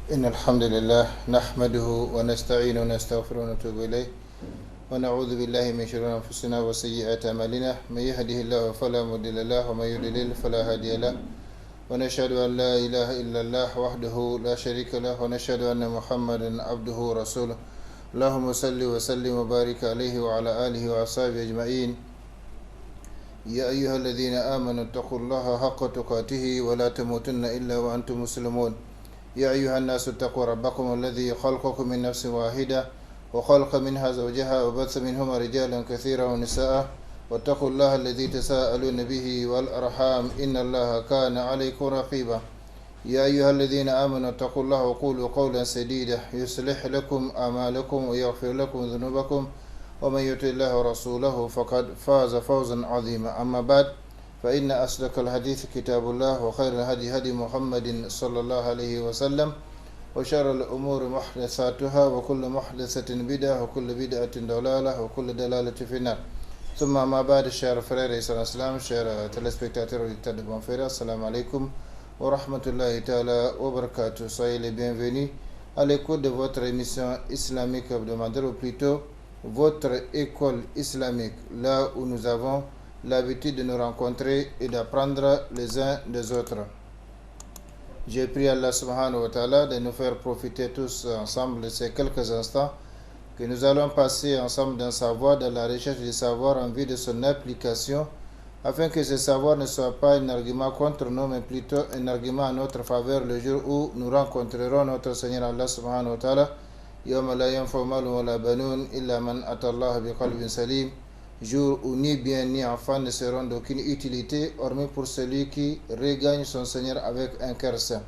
إن الحمد لله نحمده ونستعينه ونستغفره ونتوب إليه ونعوذ بالله من شرور أنفسنا وسيئات أعمالنا من يهده الله فلا مضل له ومن يضلل فلا هادي له ونشهد أن لا إله إلا الله وحده لا شريك له ونشهد أن محمدا عبده ورسوله اللهم صل وسلم وبارك عليه وعلى آله وأصحابه أجمعين يا أيها الذين آمنوا اتقوا الله حق تقاته ولا تموتن إلا وأنتم مسلمون يا أيها الناس اتقوا ربكم الذي خلقكم من نفس واحدة وخلق منها زوجها وبث منهما رجالا كثيرا ونساء واتقوا الله الذي تساءلون به والأرحام إن الله كان عليكم رقيبا يا أيها الذين آمنوا اتقوا الله وقولوا قولا سديدا يصلح لكم أعمالكم ويغفر لكم ذنوبكم ومن يطع الله ورسوله فقد فاز فوزا عظيما أما بعد فإن أصدق الحديث كتاب الله وخير الهدي هدي محمد صلى الله عليه وسلم وشر الأمور محدثاتها وكل محدثة بدعة وكل بدعة ضلالة وكل ضلالة في النار ثم ما بعد chers frères et sœurs islam chers téléspectateurs auditeurs de Bonferré assalamu alaikum wa rahmatullahi ta'ala wa barakatuh. Soyez les bienvenus à l'écoute de votre émission islamique hebdomadaire ou plutôt votre école islamique, là où nous avons l'habitude de nous rencontrer et d'apprendre les uns des autres. J'ai prié Allah subhanahu wa ta'ala de nous faire profiter tous ensemble de ces quelques instants que nous allons passer ensemble d'un savoir, de la recherche du savoir en vue de son application, afin que ce savoir ne soit pas un argument contre nous, mais plutôt un argument en notre faveur le jour où nous rencontrerons notre Seigneur Allah subhanahu wa ta'ala. يوم لا ينفع مال ولا بنون إلا من أتى الله بقلب سليم, jour où ni bien ni enfant ne seront d'aucune utilité hormis pour celui qui regagne son Seigneur avec un cœur saint.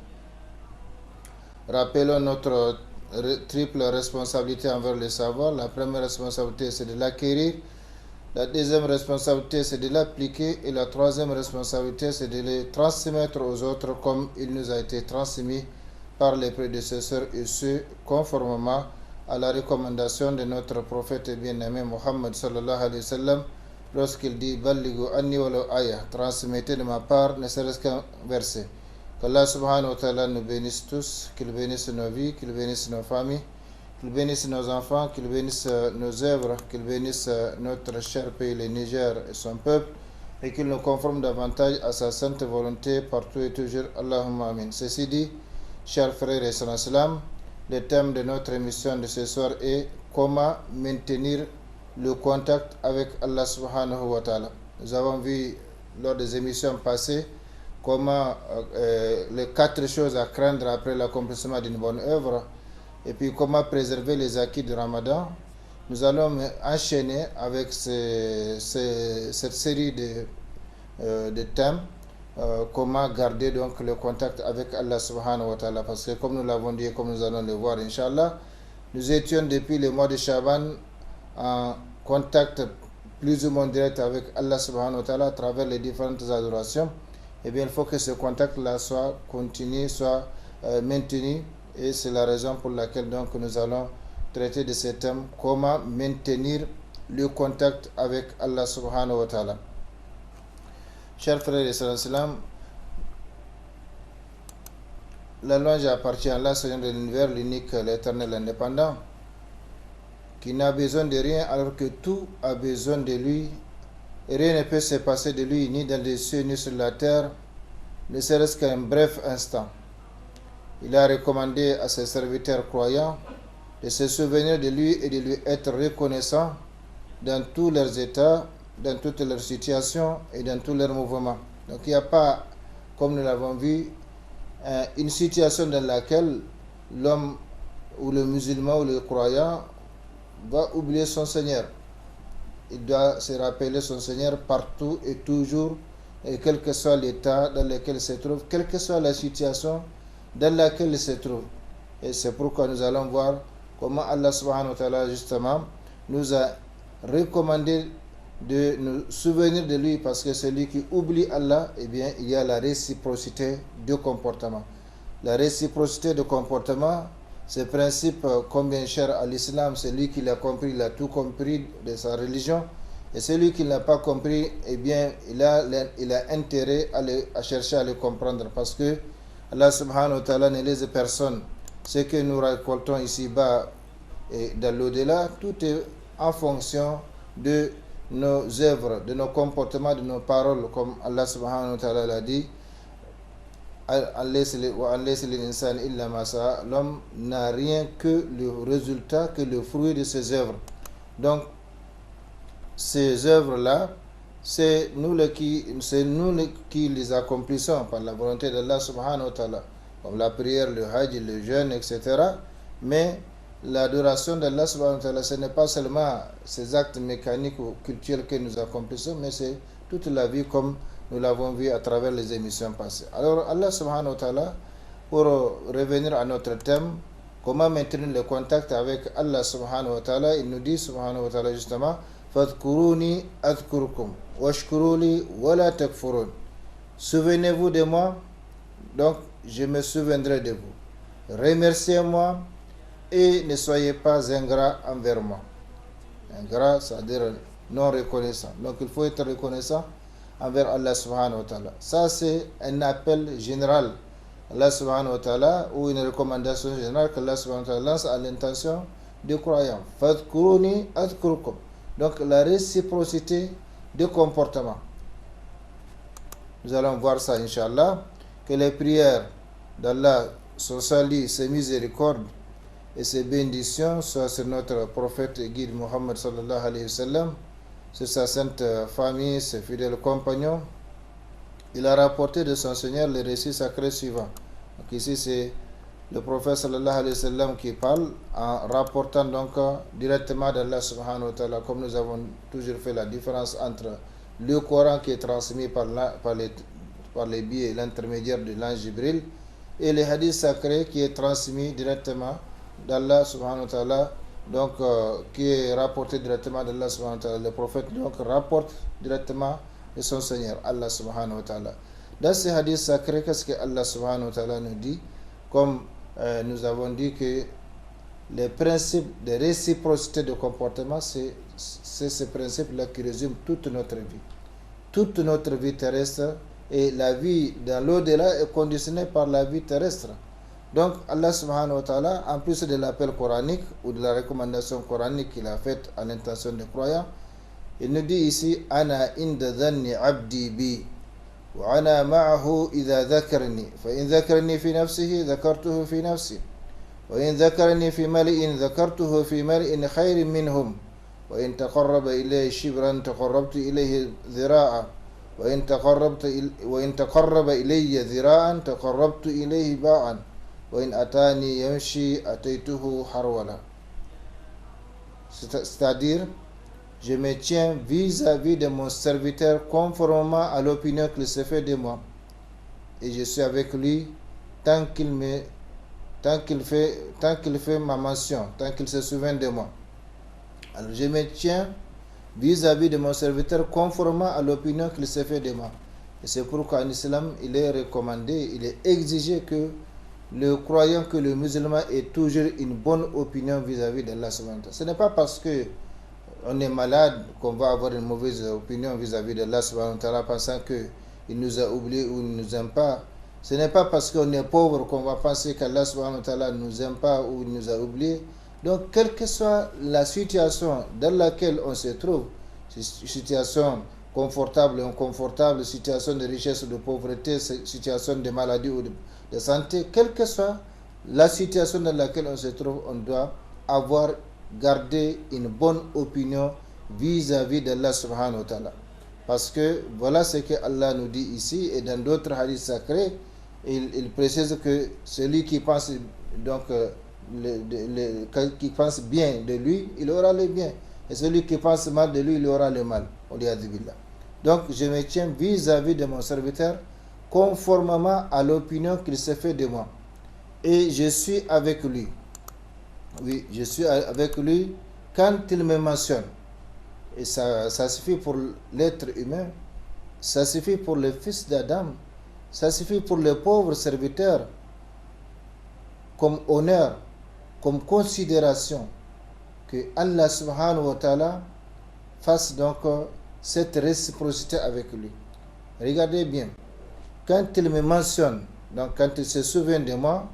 Rappelons notre triple responsabilité envers le savoir. La première responsabilité, c'est de l'acquérir. La deuxième responsabilité, c'est de l'appliquer. Et la troisième responsabilité, c'est de le transmettre aux autres comme il nous a été transmis par les prédécesseurs, et ce, conformément à la recommandation de notre prophète bien-aimé Muhammad sallallahu alayhi wa sallam, lorsqu'il dit « Ballighu anni walau aya » transmettez de ma part ne serait-ce qu'un verset. Qu'Allah subhanahu wa ta'ala nous bénisse tous, qu'il bénisse nos vies, qu'il bénisse nos familles, qu'il bénisse nos enfants, qu'il bénisse nos œuvres, qu'il bénisse notre cher pays, le Niger et son peuple, et qu'il nous conforme davantage à sa sainte volonté partout et toujours. Allahumma amin. Ceci dit, chers frères et sœurs islam, le thème de notre émission de ce soir est comment maintenir le contact avec Allah subhanahu wa ta'ala. Nous avons vu lors des émissions passées comment les 4 choses à craindre après l'accomplissement d'une bonne œuvre et puis comment préserver les acquis du Ramadan. Nous allons enchaîner avec cette série de thèmes. Comment garder donc le contact avec Allah subhanahu wa ta'ala, parce que comme nous l'avons dit et comme nous allons le voir inshallah, nous étions depuis le mois de Shaban en contact plus ou moins direct avec Allah subhanahu wa ta'ala à travers les différentes adorations. Et bien il faut que ce contact là soit continu, soit maintenu, et c'est la raison pour laquelle donc nous allons traiter de ce thème, comment maintenir le contact avec Allah subhanahu wa ta'ala. Chers frères et sœurs islam, la louange appartient à Allah, Seigneur de l'univers, l'unique, l'éternel, indépendant, qui n'a besoin de rien alors que tout a besoin de lui. Et rien ne peut se passer de lui, ni dans les cieux, ni sur la terre, ne serait-ce qu'un bref instant. Il a recommandé à ses serviteurs croyants de se souvenir de lui et de lui être reconnaissants dans tous leurs états, dans toutes leurs situations et dans tous leurs mouvements. Donc il n'y a pas, comme nous l'avons vu, une situation dans laquelle l'homme ou le musulman ou le croyant va oublier son Seigneur. Il doit se rappeler son Seigneur partout et toujours, et quel que soit l'état dans lequel il se trouve, quelle que soit la situation dans laquelle il se trouve. Et c'est pourquoi nous allons voir comment Allah subhanahu wa ta'ala justement nous a recommandé de nous souvenir de lui, parce que celui qui oublie Allah, eh bien, il y a la réciprocité de comportement. La réciprocité de comportement, ce principe combien cher à l'islam, celui qui l'a compris, il a tout compris de sa religion, et celui qui ne l'a pas compris, eh bien, il a intérêt à chercher à le comprendre, parce que Allah subhanahu wa ta'ala ne laisse personne ce que nous récoltons ici-bas et dans l'au-delà, tout est en fonction de nos œuvres, de nos comportements, de nos paroles, comme Allah subhanahu wa ta'ala l'a dit. L'homme n'a rien que le résultat, que le fruit de ses œuvres. Donc, ces œuvres-là, c'est nous qui les accomplissons par la volonté d'Allah subhanahu wa ta'ala, comme la prière, le hajj, le jeûne, etc. Mais l'adoration d'Allah subhanahu wa ta'ala, ce n'est pas seulement ces actes mécaniques ou culturels que nous accomplissons, mais c'est toute la vie comme nous l'avons vu à travers les émissions passées. Alors Allah subhanahu wa ta'ala, pour revenir à notre thème, comment maintenir le contact avec Allah subhanahu wa ta'ala, il nous dit subhanahu wa ta'ala justement, Fadkuruni adkurukum, washkuruli wala takfurun. Souvenez-vous de moi, donc je me souviendrai de vous. Remerciez-moi et ne soyez pas ingrat envers moi. Ingrat, c'est-à-dire non reconnaissant. Donc il faut être reconnaissant envers Allah subhanahu wa ta'ala. Ça c'est un appel général Allah subhanahu wa ta'ala, ou une recommandation générale qu'Allah subhanahu wa ta'ala lance à l'intention des croyants. Fadkuruni adkurukum. Donc la réciprocité de comportement. Nous allons voir ça, Inch'Allah, que les prières d'Allah, son salut, ses miséricordes et ses bénédictions soient sur notre prophète et guide Muhammad sallallahu alayhi wa sallam, sur sa sainte famille, ses fidèles compagnons. Il a rapporté de son Seigneur les récits sacrés suivants. Donc ici c'est le prophète sallallahu alayhi wa sallam qui parle en rapportant donc directement d'Allah subhanahu wa ta'ala, comme nous avons toujours fait la différence entre le Coran qui est transmis par les biais et l'intermédiaire de l'ange Jibril et les hadiths sacrés qui est transmis directement d'Allah subhanahu wa ta'ala, donc qui est rapporté directement d'Allah subhanahu wa ta'ala. Le prophète donc rapporte directement de son Seigneur, Allah subhanahu wa ta'ala. Dans ces hadiths sacrés, qu'est-ce que Allah subhanahu wa ta'ala nous dit? Comme nous avons dit que les principes de réciprocité de comportement, c'est ces principes-là qui résument toute notre vie. Toute notre vie terrestre, et la vie dans l'au-delà est conditionnée par la vie terrestre. Donc Allah subhanahu wa ta'ala, en plus de l'appel coranique ou de la recommandation coranique qu'il a faite à l'intention des croyants, il nous dit ici, Ana inda dhanni abdi bi. وأنا معه إذا ذكرني فإن ذكرني في نفسه ذكرته في نفسي وإن ذكرني في ملئ ذكرته في ملئ خير منهم وإن تقرب إليه شبرا تقربت إليه ذراعا وإن تقرب إلي ذراعا تقربت إليه باعا وإن أتاني يمشي أتيته حرولا. C'est-à-dire, je me tiens vis-à-vis de mon serviteur conformément à l'opinion qu'il se fait de moi. Et je suis avec lui tant qu'il fait ma mention, tant qu'il se souvient de moi. Alors je me tiens vis-à-vis de mon serviteur conformément à l'opinion qu'il se fait de moi. Et c'est pourquoi en islam, il est recommandé, il est exigé que le croyant, que le musulman ait toujours une bonne opinion vis-à-vis d'Allah subhanahu wa ta'ala. Ce n'est pas parce que on est malade qu'on va avoir une mauvaise opinion vis-à-vis d'Allah subhanahu wa ta'ala, pensant qu'il nous a oubliés ou il ne nous aime pas. Ce n'est pas parce qu'on est pauvre qu'on va penser qu'Allah subhanahu wa ta'ala ne nous aime pas ou il nous a oubliés. Donc, quelle que soit la situation dans laquelle on se trouve, situation confortable ou inconfortable, situation de richesse ou de pauvreté, situation de maladie ou de santé, quelle que soit la situation dans laquelle on se trouve, on doit avoir garder une bonne opinion vis-à-vis d'Allah subhanahu wa ta'ala. Parce que voilà ce que Allah nous dit ici, et dans d'autres hadiths sacrés, il précise que celui qui pense donc qui pense bien de lui, il aura le bien, et celui qui pense mal de lui, il aura le mal. Donc je me tiens vis-à-vis de mon serviteur conformément à l'opinion qu'il se fait de moi, et je suis avec lui. Oui, je suis avec lui quand il me mentionne. Et ça suffit pour l'être humain, ça suffit pour le fils d'Adam, ça suffit pour le pauvre serviteur, comme honneur, comme considération, que Allah subhanahu wa ta'ala fasse donc cette réciprocité avec lui. Regardez bien, quand il me mentionne, donc quand il se souvient de moi,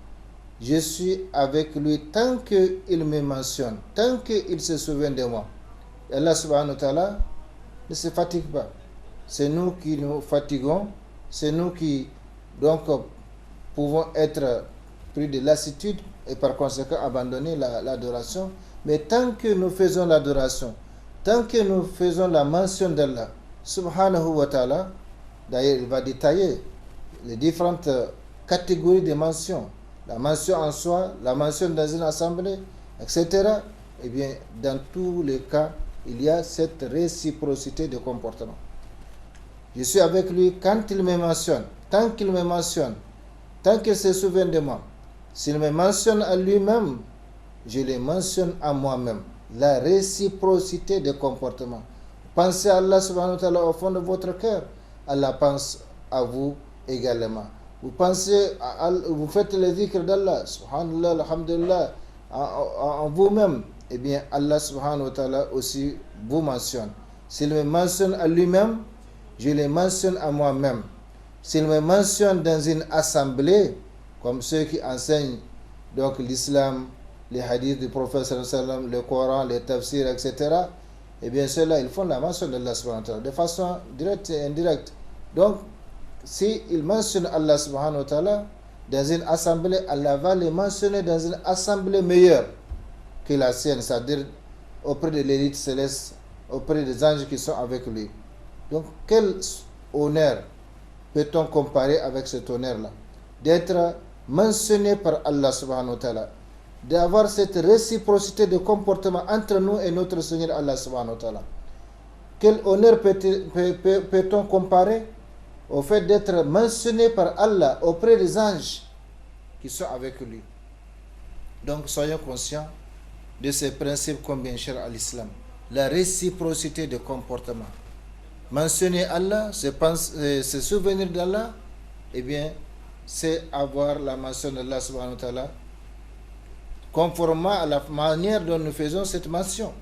je suis avec lui tant qu'il me mentionne, tant qu'il se souvient de moi. Et Allah subhanahu wa ta'ala ne se fatigue pas. C'est nous qui nous fatiguons, c'est nous qui donc pouvons être pris de lassitude et par conséquent abandonner l'adoration. Mais tant que nous faisons l'adoration, tant que nous faisons la mention d'Allah subhanahu wa ta'ala, d'ailleurs il va détailler les différentes catégories de mentions, la mention en soi, la mention dans une assemblée, etc. Eh bien, dans tous les cas, il y a cette réciprocité de comportement. Je suis avec lui quand il me mentionne, tant qu'il me mentionne, tant qu'il se souvient de moi. S'il me mentionne à lui-même, je le mentionne à moi-même. La réciprocité de comportement. Pensez à Allah subhanahu wa ta'ala au fond de votre cœur. Allah pense à vous également. Vous pensez, vous faites le dhikr d'Allah, subhanallah, alhamdulillah, en vous-même. Eh bien, Allah subhanahu wa ta'ala aussi vous mentionne. S'il me mentionne à lui-même, je le mentionne à moi-même. S'il me mentionne dans une assemblée, comme ceux qui enseignent donc l'islam, les hadiths du prophète sallallahu alayhi wa sallam, le Coran, les tafsirs, etc., eh bien ceux-là, ils font la mention d'Allah subhanahu wa ta'ala de façon directe et indirecte. Donc, s'ils mentionnent Allah subhanahu wa ta'ala dans une assemblée, Allah va les mentionner dans une assemblée meilleure que la sienne, c'est-à-dire auprès de l'élite céleste, auprès des anges qui sont avec lui. Donc, quel honneur peut-on comparer avec cet honneur-là? D'être mentionné par Allah subhanahu wa ta'ala, d'avoir cette réciprocité de comportement entre nous et notre Seigneur Allah subhanahu wa ta'ala. Quel honneur peut-on comparer au fait d'être mentionné par Allah auprès des anges qui sont avec lui? Donc soyons conscients de ces principes combien chers à l'islam. La réciprocité de comportement. Mentionner Allah, se souvenir d'Allah, eh bien, c'est avoir la mention d'Allah subhanahu wa ta'ala conformément à la manière dont nous faisons cette mention.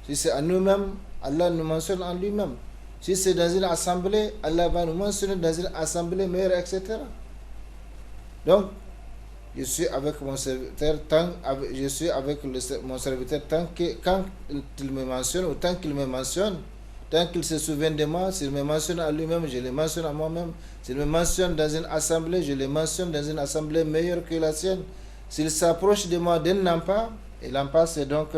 Si c'est à nous-mêmes, Allah nous mentionne en lui-même. Si c'est dans une assemblée, Allah va nous mentionner dans une assemblée meilleure, etc. Donc, je suis avec mon serviteur quand il me mentionne ou tant qu'il me mentionne, tant qu'il se souvient de moi, s'il me mentionne à lui-même, je le mentionne à moi-même. S'il me mentionne dans une assemblée, je le mentionne dans une assemblée meilleure que la sienne. S'il s'approche de moi d'un lampa, et lampa c'est donc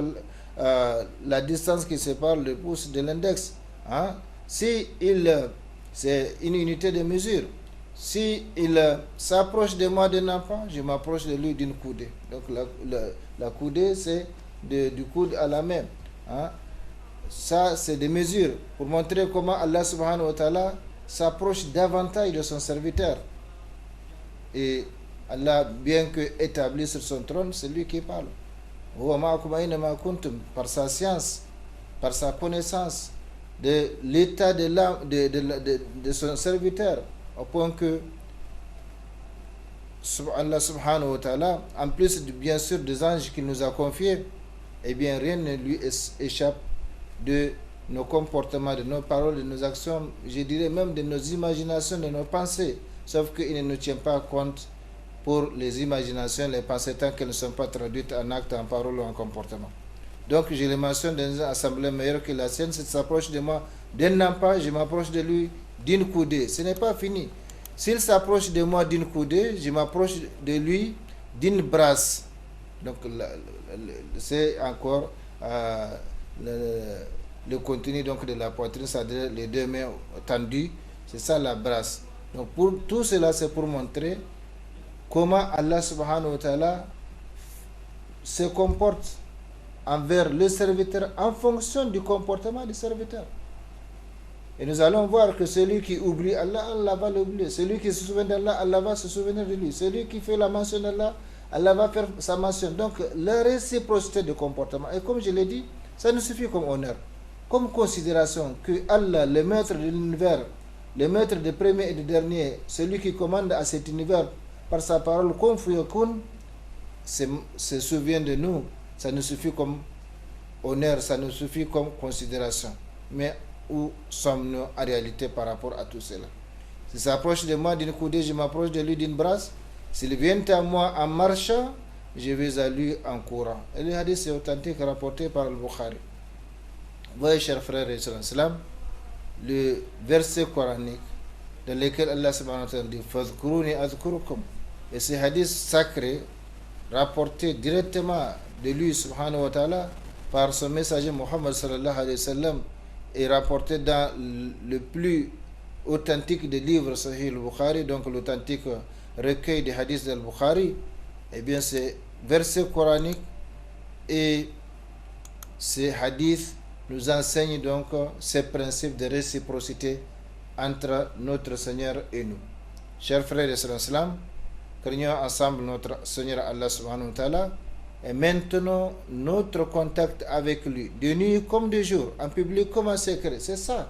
la distance qui sépare le pouce de l'index. Hein? C'est une unité de mesure. Si il s'approche de moi d'un lampa, je m'approche de lui d'une coudée. Donc la coudée, c'est du coude à la main. Hein? Ça, c'est des mesures pour montrer comment Allah subhanahu wa ta'ala s'approche davantage de son serviteur. Et Allah, bien que établi sur son trône, c'est lui qui parle. Par sa science, par sa connaissance de l'état de son serviteur, au point que Allah subhanahu wa ta'ala, en plus bien sûr des anges qu'il nous a confiés, eh bien rien ne lui échappe de nos comportements, de nos paroles, de nos actions, je dirais même de nos imaginations, de nos pensées, sauf qu'il ne nous tient pas compte pour les imaginations, les pensées, tant qu'elles ne sont pas traduites en actes, en paroles ou en comportement. Donc je le mentionne dans une assemblée meilleure que la sienne, s'il s'approche de moi d'un lampa, je m'approche de lui d'une coudée. Ce n'est pas fini. S'il s'approche de moi d'une coudée, je m'approche de lui d'une brasse. Donc c'est encore le contenu donc de la poitrine, c'est-à-dire les deux mains tendues, c'est ça la brasse. Donc pour tout cela, c'est pour montrer comment Allah subhanahu wa ta'ala se comporte envers le serviteur en fonction du comportement du serviteur. Et nous allons voir que celui qui oublie Allah, Allah va l'oublier. Celui qui se souvient d'Allah, Allah va se souvenir de lui. Celui qui fait la mention d'Allah, Allah va faire sa mention. Donc la réciprocité de comportement. Et comme je l'ai dit, ça nous suffit comme honneur, comme considération que Allah, le maître de l'univers, le maître des premiers et des derniers, celui qui commande à cet univers par sa parole, kun fayakun, se souvient de nous. Ça nous suffit comme honneur, ça nous suffit comme considération. Mais où sommes-nous en réalité par rapport à tout cela? S'il s'approche de moi d'une coudée, je m'approche de lui d'une brasse. S'il vient à moi en marchant, je vais à lui en courant. Et le hadith est authentique rapporté par le Bukhari. Voyez, chers frères et sœurs, le verset coranique dans lequel Allah subhanahu wa ta'ala dit Fadhkuruni adhkurukum. Et ce hadith sacré rapporté directement de lui subhanahu wa ta'ala par son messager Muhammad sallallahu alayhi wa sallam et rapporté dans le plus authentique des livres Sahih al-Bukhari, donc l'authentique recueil des hadiths del-Bukhari. Eh bien, ces versets coraniques et ces hadiths nous enseignent donc ces principes de réciprocité entre notre Seigneur et nous. Chers frères et sœurs, craignons ensemble notre Seigneur Allah subhanahu wa ta'ala et maintenant notre contact avec lui, de nuit comme de jour, en public comme en secret. C'est ça.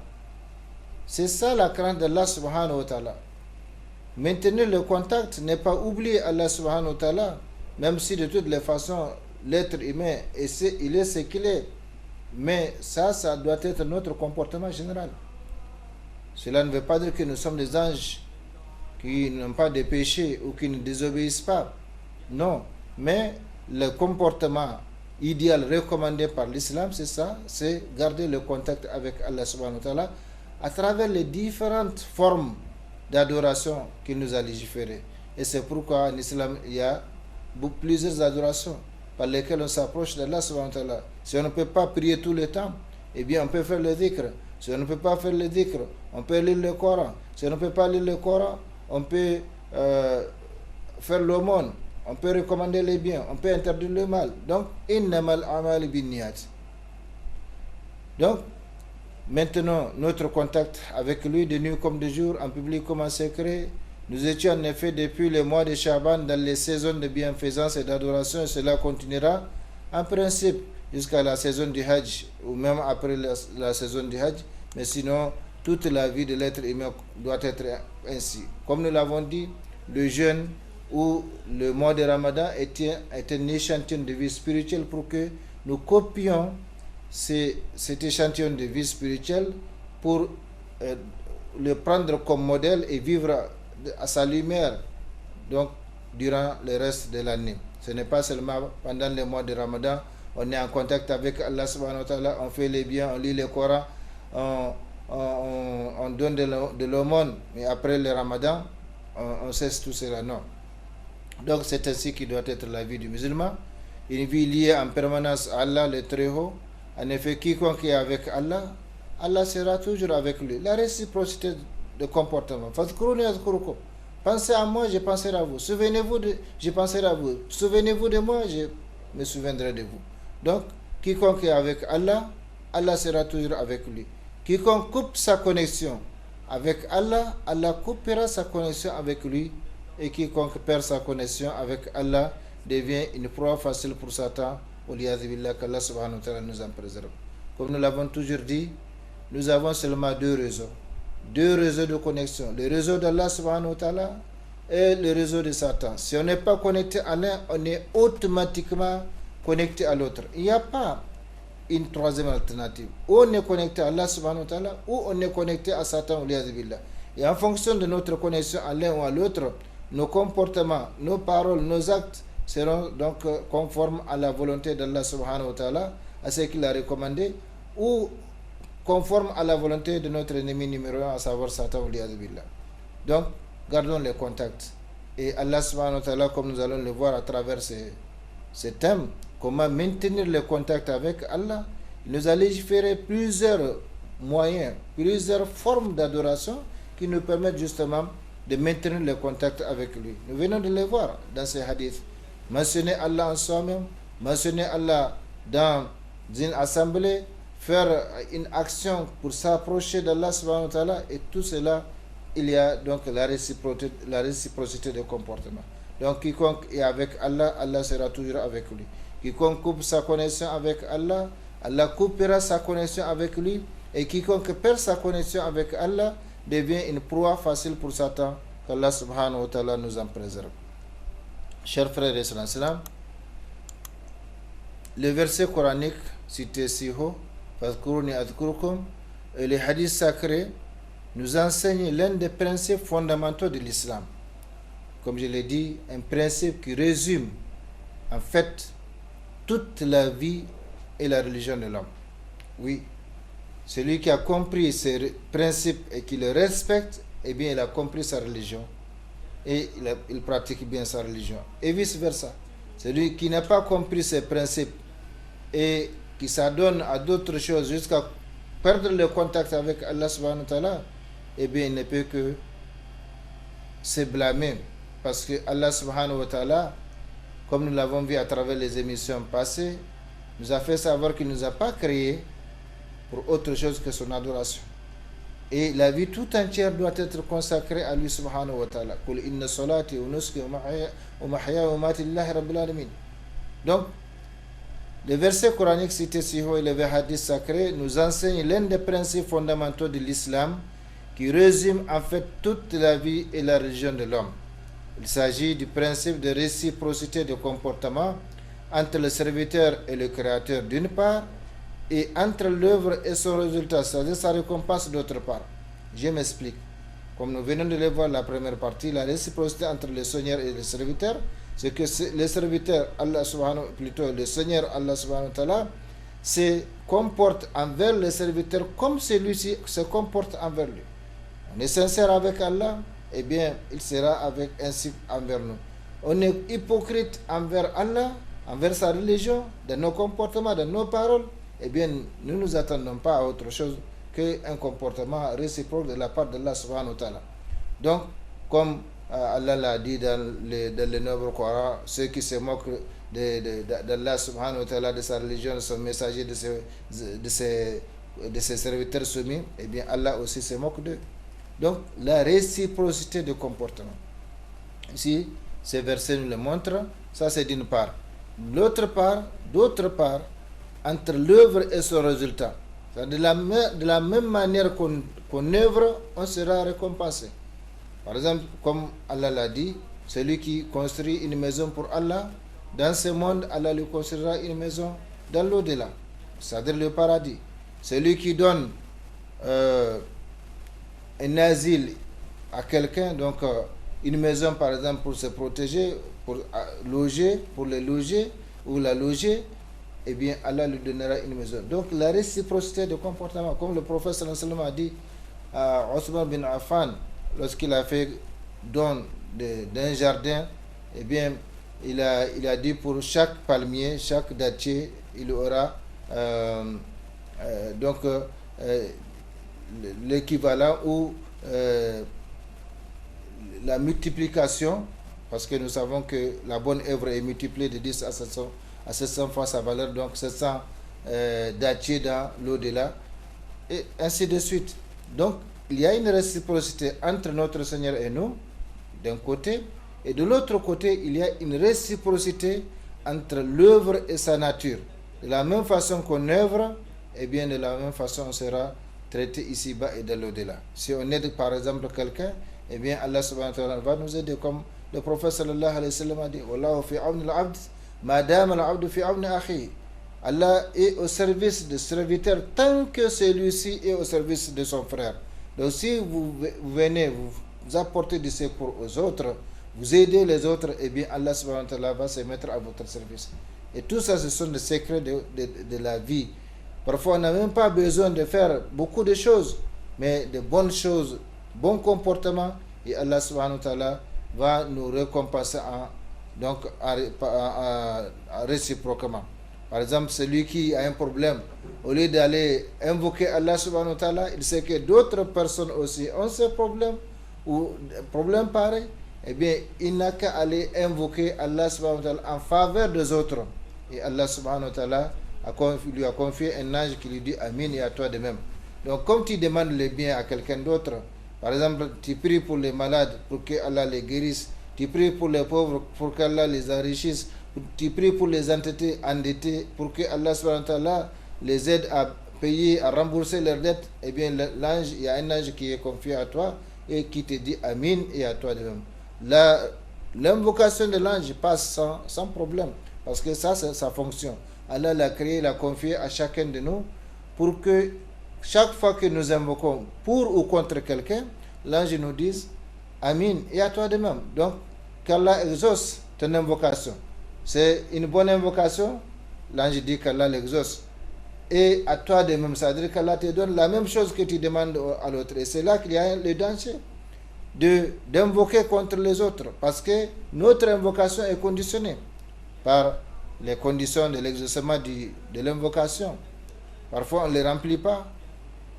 C'est ça la crainte d'Allah subhanahu wa ta'ala. Maintenir le contact n'est pas oublier Allah subhanahu wa ta'ala, même si de toutes les façons l'être humain, il est ce qu'il est. Mais ça doit être notre comportement général. Cela ne veut pas dire que nous sommes des anges qui n'ont pas de péché ou qui ne désobéissent pas. Non. Mais le comportement idéal recommandé par l'islam, c'est ça, c'est garder le contact avec Allah subhanahu wa ta'ala à travers les différentes formes d'adoration qu'il nous a légiférées. Et c'est pourquoi en islam, il y a plusieurs adorations par lesquelles on s'approche d'Allah subhanahu wa ta'ala. Si on ne peut pas prier tout le temps, eh bien on peut faire le dhikr. Si on ne peut pas faire le dhikr, on peut lire le Coran. Si on ne peut pas lire le Coran, on peut faire l'aumône. On peut recommander les biens, on peut interdire le mal. Donc, innamal a'mal binniyat. Donc, maintenant, notre contact avec lui, de nuit comme de jour, en public comme en secret. Nous étions en effet depuis le mois de Shaban dans les saisons de bienfaisance et d'adoration, et cela continuera en principe jusqu'à la saison du Hajj, ou même après la saison du Hajj. Mais sinon, toute la vie de l'être humain doit être ainsi. Comme nous l'avons dit, le jeûne ou le mois de Ramadan est un échantillon de vie spirituelle pour que nous copions cet échantillon de vie spirituelle pour le prendre comme modèle et vivre à sa lumière, donc durant le reste de l'année. Ce n'est pas seulement pendant le mois de Ramadan, on est en contact avec Allah subhanahu wa ta'ala, on fait les biens, on lit le Coran, on donne de l'aumône, mais après le Ramadan, on cesse tout cela. Non. Donc c'est ainsi qu'il doit être la vie du musulman, une vie liée en permanence à Allah le Très-Haut. En effet, quiconque est avec Allah, Allah sera toujours avec lui. La réciprocité de comportement. Pensez à moi, je penserai à vous. Souvenez-vous je penserai à vous. Souvenez-vous de moi, je me souviendrai de vous. Donc, quiconque est avec Allah, Allah sera toujours avec lui. Quiconque coupe sa connexion avec Allah, Allah coupera sa connexion avec lui. Et quiconque perd sa connexion avec Allah devient une proie facile pour Satan. Qu'Allah subhanahu wa ta'ala nous en préserve. Comme nous l'avons toujours dit, nous avons seulement deux réseaux de connexion. Le réseau d'Allah subhanahu wa ta'ala et le réseau de Satan. Si on n'est pas connecté à l'un, on est automatiquement connecté à l'autre. Il n'y a pas une troisième alternative. Ou on est connecté à Allah subhanahu wa ta'ala, ou on est connecté à Satan. Et en fonction de notre connexion à l'un ou à l'autre, nos comportements, nos paroles, nos actes seront donc conformes à la volonté d'Allah subhanahu wa ta'ala, à ce qu'il a recommandé, ou conformes à la volonté de notre ennemi numéro 1, à savoir Satan. Donc, gardons les contacts. Et Allah subhanahu wa ta'ala, comme nous allons le voir à travers ces thèmes, comment maintenir le contact avec Allah, il nous a légiféré plusieurs moyens, plusieurs formes d'adoration qui nous permettent justement de maintenir le contact avec lui. Nous venons de le voir dans ces hadiths. Mentionner Allah en soi-même, mentionner Allah dans une assemblée, faire une action pour s'approcher d'Allah subhanahu wa ta'ala, et tout cela, il y a donc la réciprocité de comportement. Donc quiconque est avec Allah, Allah sera toujours avec lui. Quiconque coupe sa connexion avec Allah, Allah coupera sa connexion avec lui, et quiconque perd sa connexion avec Allah devient une proie facile pour Satan. Qu'Allah subhanahu wa ta'ala nous en préserve. Chers frères et sœurs, le verset coranique cité si haut, et les hadiths sacrés nous enseignent l'un des principes fondamentaux de l'islam. Comme je l'ai dit, un principe qui résume en fait toute la vie et la religion de l'homme. Oui, celui qui a compris ces principes et qui le respecte, eh bien, il a compris sa religion et il pratique bien sa religion. Et vice-versa. Celui qui n'a pas compris ces principes et qui s'adonne à d'autres choses jusqu'à perdre le contact avec Allah subhanahu wa ta'ala, eh bien, il ne peut que se blâmer. Parce que Allah subhanahu wa ta'ala, comme nous l'avons vu à travers les émissions passées, nous a fait savoir qu'il ne nous a pas créés pour autre chose que son adoration. Et la vie tout entière doit être consacrée à lui subhanahu wa ta'ala. Qul inna salati wa nusuki wa mahyaya wa mamati lillahi rabbil alamin. Donc, les versets coraniques cités ci haut et les hadiths sacrés nous enseignent l'un des principes fondamentaux de l'islam qui résume en fait toute la vie et la religion de l'homme. Il s'agit du principe de réciprocité de comportement entre le serviteur et le créateur d'une part, et entre l'œuvre et son résultat, c'est-à-dire sa récompense d'autre part. Je m'explique. Comme nous venons de le voir la première partie, la réciprocité entre le Seigneur et le serviteur, c'est que le serviteur, le Seigneur Allah subhanahu wa ta'ala, se comporte envers le serviteur comme celui-ci se comporte envers lui. On est sincère avec Allah, eh bien, il sera ainsi envers nous. On est hypocrite envers Allah, envers sa religion, dans nos comportements, dans nos paroles, eh bien, nous ne nous attendons pas à autre chose qu'un comportement réciproque de la part d'Allah subhanahu wa ta'ala. Donc, comme Allah l'a dit dans le Nouveau Coran, ceux qui se moquent d'Allah subhanahu wa ta'ala, de sa religion, de son messager, de ses serviteurs soumis, eh bien, Allah aussi se moque d'eux. Donc, la réciprocité de comportement. Ici, ces versets nous le montrent. Ça, c'est d'une part. D'autre part, entre l'œuvre et son résultat. De la même manière qu'on œuvre, on sera récompensé. Par exemple, comme Allah l'a dit, celui qui construit une maison pour Allah, dans ce monde, Allah lui construira une maison dans l'au-delà, c'est-à-dire le paradis. Celui qui donne un asile à quelqu'un, donc une maison par exemple pour se protéger, pour le loger ou la loger, eh bien Allah lui donnera une maison. Donc la réciprocité de comportement, comme le prophète sallallahu alayhi wa sallam a dit à Othman bin Affan, lorsqu'il a fait don d'un jardin, eh bien il a dit pour chaque palmier, chaque dattier, il aura l'équivalent ou la multiplication, parce que nous savons que la bonne œuvre est multipliée de 10 à 700 fois sa valeur, donc 700 dattiers dans l'au-delà, et ainsi de suite. Donc, il y a une réciprocité entre notre Seigneur et nous, d'un côté, et de l'autre côté, il y a une réciprocité entre l'œuvre et sa nature. De la même façon qu'on œuvre, eh bien, de la même façon, on sera traité ici-bas et de l'au-delà. Si on aide, par exemple, quelqu'un, eh bien, Allah subhanahu wa ta'ala va nous aider, comme le prophète sallallahu alayhi wa sallam a dit, Wallahu fi awni al-abd, madame al-abd fi awni akhi. Allah est au service du serviteur tant que celui-ci est au service de son frère. Donc si vous venez, vous apportez du secours aux autres, vous aidez les autres, eh bien Allah subhanahu wa ta'ala va se mettre à votre service. Et tout ça, ce sont des secrets de la vie. Parfois, on n'a même pas besoin de faire beaucoup de choses, mais de bonnes choses, bon comportement, et Allah subhanahu wa ta'ala va nous récompenser réciproquement. Par exemple, celui qui a un problème, au lieu d'aller invoquer Allah subhanahu wa ta'ala, il sait que d'autres personnes aussi ont ce problème ou problème pareil, eh bien, il n'a qu'à aller invoquer Allah subhanahu wa ta'ala en faveur des autres. Et Allah subhanahu wa ta'ala lui a confié un ange qui lui dit Amin et à toi de même. Donc, comme tu demandes le bien à quelqu'un d'autre, par exemple, tu pries pour les malades pour que Allah les guérisse, tu pries pour les pauvres pour qu'Allah les enrichisse, tu pries pour les entités endettées pour que Allah subhanahu wa ta'ala les aide à payer, à rembourser leurs dettes, eh bien l'ange, il y a un ange qui est confié à toi et qui te dit Amin et à toi de même. L'invocation de l'ange passe sans problème, parce que ça c'est sa fonction. Allah l'a créé, l'a confié à chacun de nous pour que chaque fois que nous invoquons pour ou contre quelqu'un, l'ange nous dise Amin et à toi de même. Donc qu'Allah exauce ton invocation. c'est une bonne invocation, l'ange dit qu'Allah l'exauce. Et à toi de même, c'est-à-dire qu'Allah te donne la même chose que tu demandes à l'autre. Et c'est là qu'il y a le danger d'invoquer contre les autres, parce que notre invocation est conditionnée par les conditions de l'exaucement de l'invocation. Parfois on ne les remplit pas,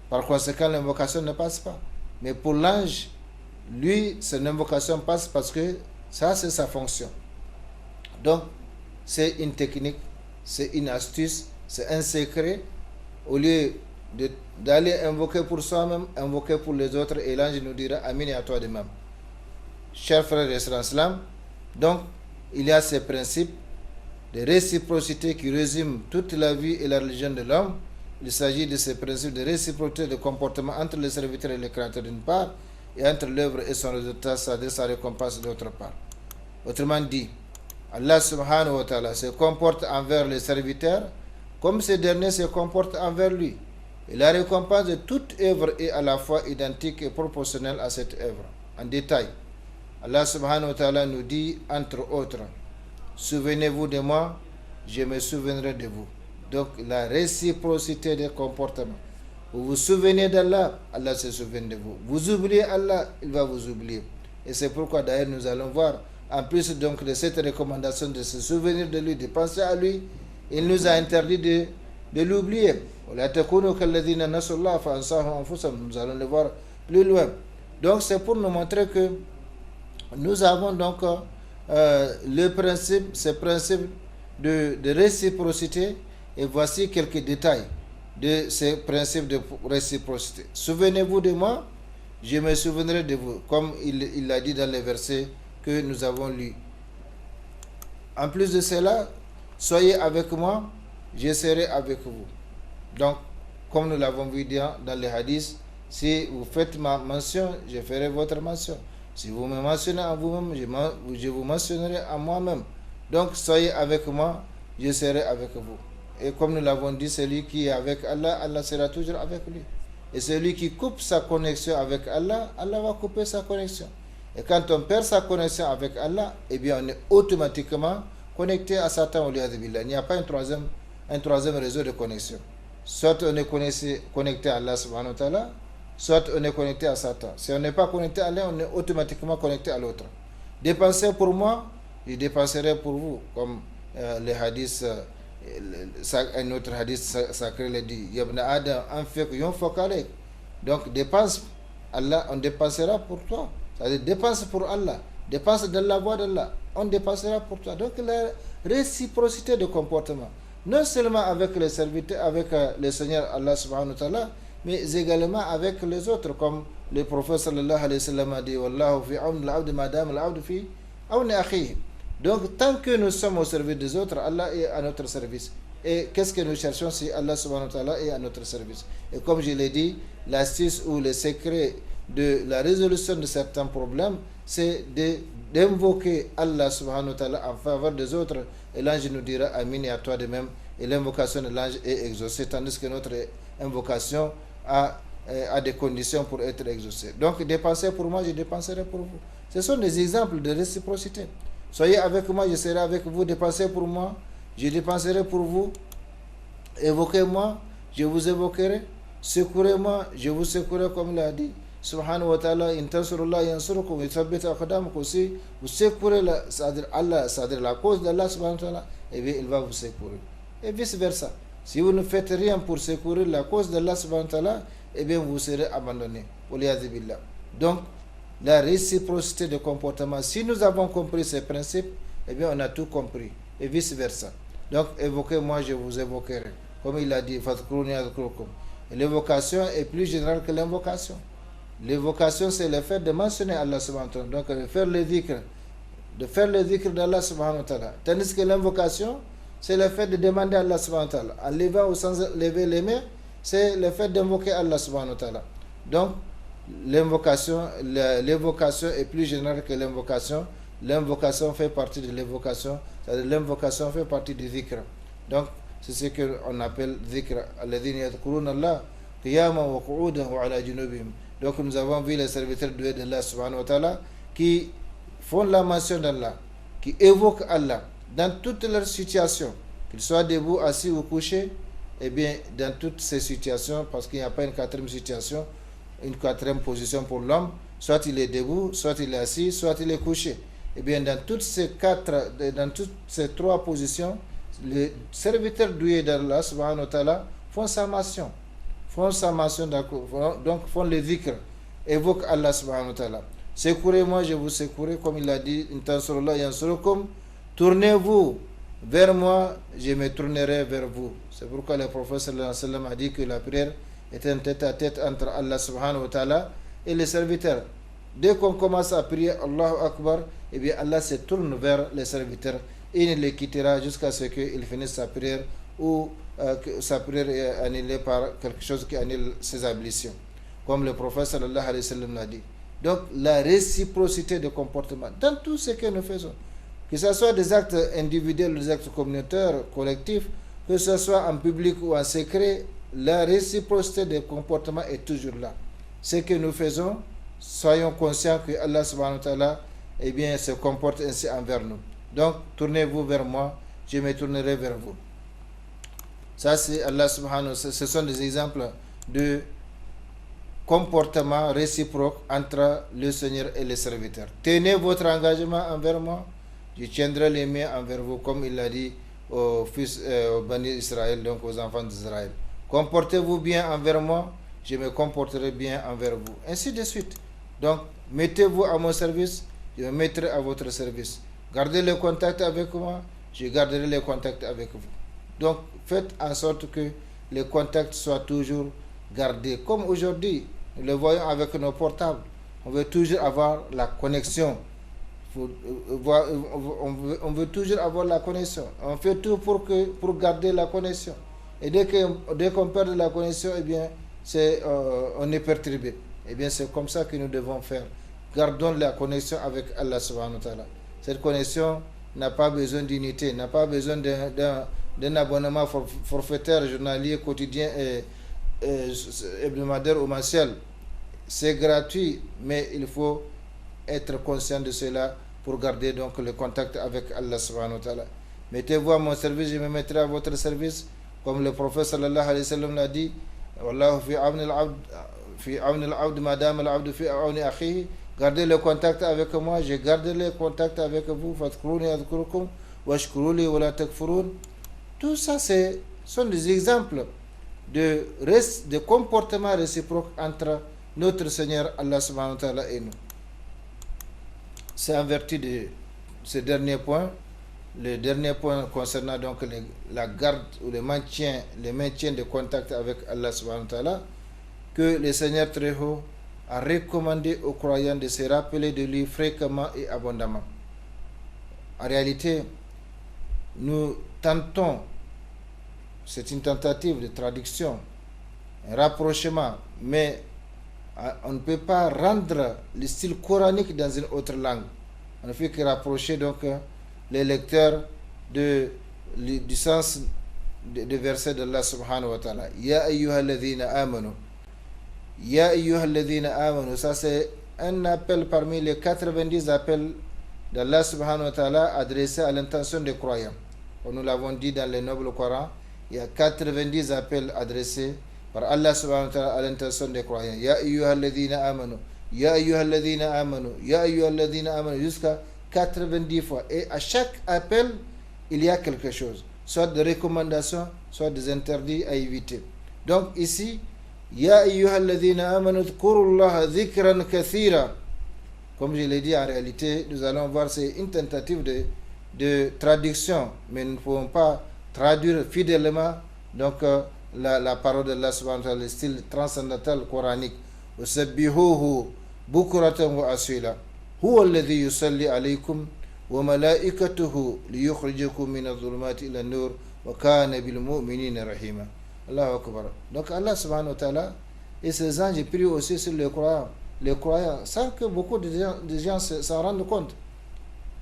par conséquent l'invocation ne passe pas. Mais pour l'ange, lui, son invocation passe parce que ça c'est sa fonction. Donc c'est une technique, c'est une astuce, c'est un secret. Au lieu d'aller invoquer pour soi-même, invoquer pour les autres, et l'ange nous dira Amin et à toi de même. Chers frères et sœurs en islam, donc il y a ces principes de réciprocité qui résument toute la vie et la religion de l'homme. Il s'agit de ces principes de réciprocité de comportement entre les serviteurs et les créateurs d'une part, et entre l'œuvre et son résultat, c'est-à-dire sa récompense d'autre part. Autrement dit, Allah subhanahu wa ta'ala se comporte envers les serviteurs comme ces derniers se comportent envers lui. Et la récompense de toute œuvre est à la fois identique et proportionnelle à cette œuvre. En détail, Allah subhanahu wa ta'ala nous dit, entre autres, souvenez-vous de moi, je me souviendrai de vous. Donc la réciprocité des comportements. Vous vous souvenez d'Allah, Allah se souvient de vous. Vous oubliez Allah, il va vous oublier. Et c'est pourquoi d'ailleurs nous allons voir, en plus donc de cette recommandation de se souvenir de lui, de penser à lui, il nous a interdit de l'oublier. Nous allons le voir plus loin. Donc c'est pour nous montrer que nous avons donc le principe, ce principe de réciprocité. Et voici quelques détails de ces principes de réciprocité. Souvenez-vous de moi, je me souviendrai de vous, comme il l'a dit dans les versets que nous avons lus. En plus de cela, soyez avec moi, je serai avec vous. Donc, comme nous l'avons vu dans les hadiths, si vous faites ma mention, je ferai votre mention. Si vous me mentionnez à vous-même, je vous mentionnerai à moi-même. Donc, soyez avec moi, je serai avec vous. Et comme nous l'avons dit, celui qui est avec Allah, Allah sera toujours avec lui. Et celui qui coupe sa connexion avec Allah, Allah va couper sa connexion. Et quand on perd sa connexion avec Allah, eh bien on est automatiquement connecté à Satan. Il n'y a pas un troisième réseau de connexion. Soit on est connecté à Allah subhanahu wa ta'ala, soit on est connecté à Satan. Si on n'est pas connecté à l'un, on est automatiquement connecté à l'autre. Dépensez pour moi, je dépenserai pour vous. Comme les hadiths, un autre hadith sacré le dit, Yabna Adam, donc dépense Allah, on dépensera pour toi. C'est-à-dire dépense pour Allah, dépense dans la voie d'Allah, on dépensera pour toi. Donc la réciprocité de comportement, non seulement avec les serviteurs, avec le Seigneur Allah subhanahu wa ta'ala, mais également avec les autres, comme le prophète sallallahu alayhi wa sallam a dit, Wallahu fi awn al-abd madam al-abd fi awn akhihi. Donc tant que nous sommes au service des autres, Allah est à notre service. Et qu'est-ce que nous cherchons si Allah subhanahu wa ta'ala est à notre service? Et comme je l'ai dit, l'astuce ou le secret de la résolution de certains problèmes, c'est d'invoquer Allah subhanahu wa ta'ala en faveur des autres. Et l'ange nous dira Amin et à toi de même. Et l'invocation de l'ange est exaucée, tandis que notre invocation a des conditions pour être exaucée. Donc dépensez pour moi, je dépenserai pour vous. Ce sont des exemples de réciprocité. Soyez avec moi, je serai avec vous. Dépensez pour moi, je dépenserai pour vous. Évoquez-moi, je vous évoquerai. Secourez-moi, je vous secourrai, comme il a dit. Subhanahu wa ta'ala, in tansurullah yansurukum, yuthabbit aqdamakum. Si vous secourez c'est-à-dire la cause d'Allah subhanahu wa ta'ala, et bien il va vous secourir. Et vice versa. Si vous ne faites rien pour secourir la cause d'Allah subhanahu wa ta'ala, et bien vous serez abandonné. Donc, la réciprocité de comportement, si nous avons compris ces principes, eh bien on a tout compris. Et vice versa. Donc, évoquez-moi, je vous évoquerai. Comme il a dit, l'évocation est plus générale que l'invocation. L'évocation, c'est le fait de mentionner Allah subhanahu wa ta'ala. Donc, de faire le dhikr d'Allah subhanahu wa ta'ala. Tandis que l'invocation, c'est le fait de demander à Allah subhanahu wa ta'ala. En levant ou sans lever les mains, c'est le fait d'invoquer Allah subhanahu wa ta'ala. Donc, l'évocation est plus générale que l'invocation. L'invocation fait partie de l'évocation. C'est-à-dire l'invocation fait partie du dhikr. Donc, c'est ce qu'on appelle dhikr. Alladhina yadhkuruna Allah qiyaman wa qu'udan wa ala junubihim. Donc, nous avons vu les serviteurs d'Allah subhanahu wa ta'ala qui font la mention d'Allah, qui évoquent Allah dans toutes leurs situations, qu'ils soient debout, assis ou couchés, eh bien, dans toutes ces situations, parce qu'il n'y a pas une quatrième situation, une quatrième position pour l'homme, soit il est debout, soit il est assis, soit il est couché. Eh bien, dans toutes ces trois positions, les serviteurs doués d'Allah subhanahu wa ta'ala font sa mention, donc font le dhikr, évoquent Allah subhanahu wa ta'ala. Secourez-moi, je vous secourai, comme il a dit, tournez-vous vers moi, je me tournerai vers vous. C'est pourquoi le prophète sallallahu alayhi wa sallam a dit que la prière est un tête-à-tête entre Allah subhanahu wa ta'ala et les serviteurs. Dès qu'on commence à prier Allahu Akbar, eh bien Allah se tourne vers les serviteurs et il les quittera jusqu'à ce qu'ils finissent sa prière ou que sa prière est annulée par quelque chose qui annule ses ablutions. Comme le prophète sallallahu alayhi wa sallam l'a dit. Donc la réciprocité de comportement dans tout ce que nous faisons, que ce soit des actes individuels, des actes communautaires, collectifs, que ce soit en public ou en secret, la réciprocité de comportement est toujours là. Ce que nous faisons, soyons conscients que Allah subhanahu wa ta'ala eh bien, se comporte ainsi envers nous. Donc, tournez-vous vers moi, je me tournerai vers vous. Ça, c'est Allah subhanahu wa ta'ala. Ce sont des exemples de comportement réciproque entre le Seigneur et les serviteurs. Tenez votre engagement envers moi, je tiendrai les miens envers vous, comme il l'a dit aux fils, aux Bani Israël, donc aux enfants d'Israël. Comportez-vous bien envers moi, je me comporterai bien envers vous. Ainsi de suite. Donc, mettez-vous à mon service, je me mettrai à votre service. Gardez le contact avec moi, je garderai les contacts avec vous. Donc, faites en sorte que les contacts soient toujours gardés. Comme aujourd'hui, nous le voyons avec nos portables. On veut toujours avoir la connexion. On veut toujours avoir la connexion. On fait tout pour garder la connexion. Et dès qu'on perd la connexion, eh bien, on est perturbé. Eh bien, c'est comme ça que nous devons faire. Gardons la connexion avec Allah subhanahu wa ta'ala. Cette connexion n'a pas besoin d'unité, n'a pas besoin d'un abonnement forfaitaire, journalier, quotidien et hebdomadaire ou mensuel. C'est gratuit, mais il faut être conscient de cela pour garder donc le contact avec Allah subhanahu wa ta'ala. Mettez-vous à mon service, je me mettrai à votre service, comme le prophète sallallahu alayhi wa sallam l'a dit. Wallahu fi awni al-abd madame al-abd fi awni akhihi. Gardez le contact avec moi, je garderai le contact avec vous. Fadhkuruni adhkurukum washkuruli wa la takfurun. Tout ça, sont des exemples de comportement réciproque entre notre Seigneur Allah subhanahu wa ta'ala et nous. C'est en vertu de ce dernier point, le dernier point concernant donc la garde ou le maintien de contact avec Allah subhanahu wa ta'ala, que le Seigneur très haut a recommandé aux croyants de se rappeler de lui fréquemment et abondamment. En réalité, nous tentons, c'est une tentative de traduction, un rapprochement, mais on ne peut pas rendre le style coranique dans une autre langue. On ne fait que rapprocher donc les lecteurs du sens des versets d'Allah subhanahu wa ta'ala. Ya ayyuhalladhina amanu. Ya ayyuhalladhina amanu. Ça c'est un appel parmi les 90 appels d'Allah subhanahu wa ta'ala adressés à l'intention des croyants. Comme nous l'avons dit dans le noble Coran, il y a 90 appels adressés par Allah subhanahu wa ta'ala à l'intention des croyants. Ya ayyuhalladhina amanu. Ya ayyuhalladhina amanu. Ya ayyuhalladhina amanu. Jusqu'à 90 fois. Et à chaque appel, il y a quelque chose. Soit des recommandations, soit des interdits à éviter. Donc ici, Ya ayyuhalladhina amanu dhkurullaha dhikran kathira. Comme je l'ai dit, en réalité, nous allons voir, c'est une tentative de traduction. Mais nous ne pouvons pas traduire fidèlement donc la parole de Allah subhanahu wa ta'ala, le style transcendantal coranique. Usabbihuhu bukratan wa asila. Huwa alladhi yusalli alaykum wa malaikatuhu liyukhrijakum min adh-dhulumati ila an-nur wa kana bil mu'minina rahima. Allahu akbar. Donc Allah subhanahu wa ta'ala et ses anges prient aussi sur les croyants, sans que beaucoup de gens s'en rendent compte.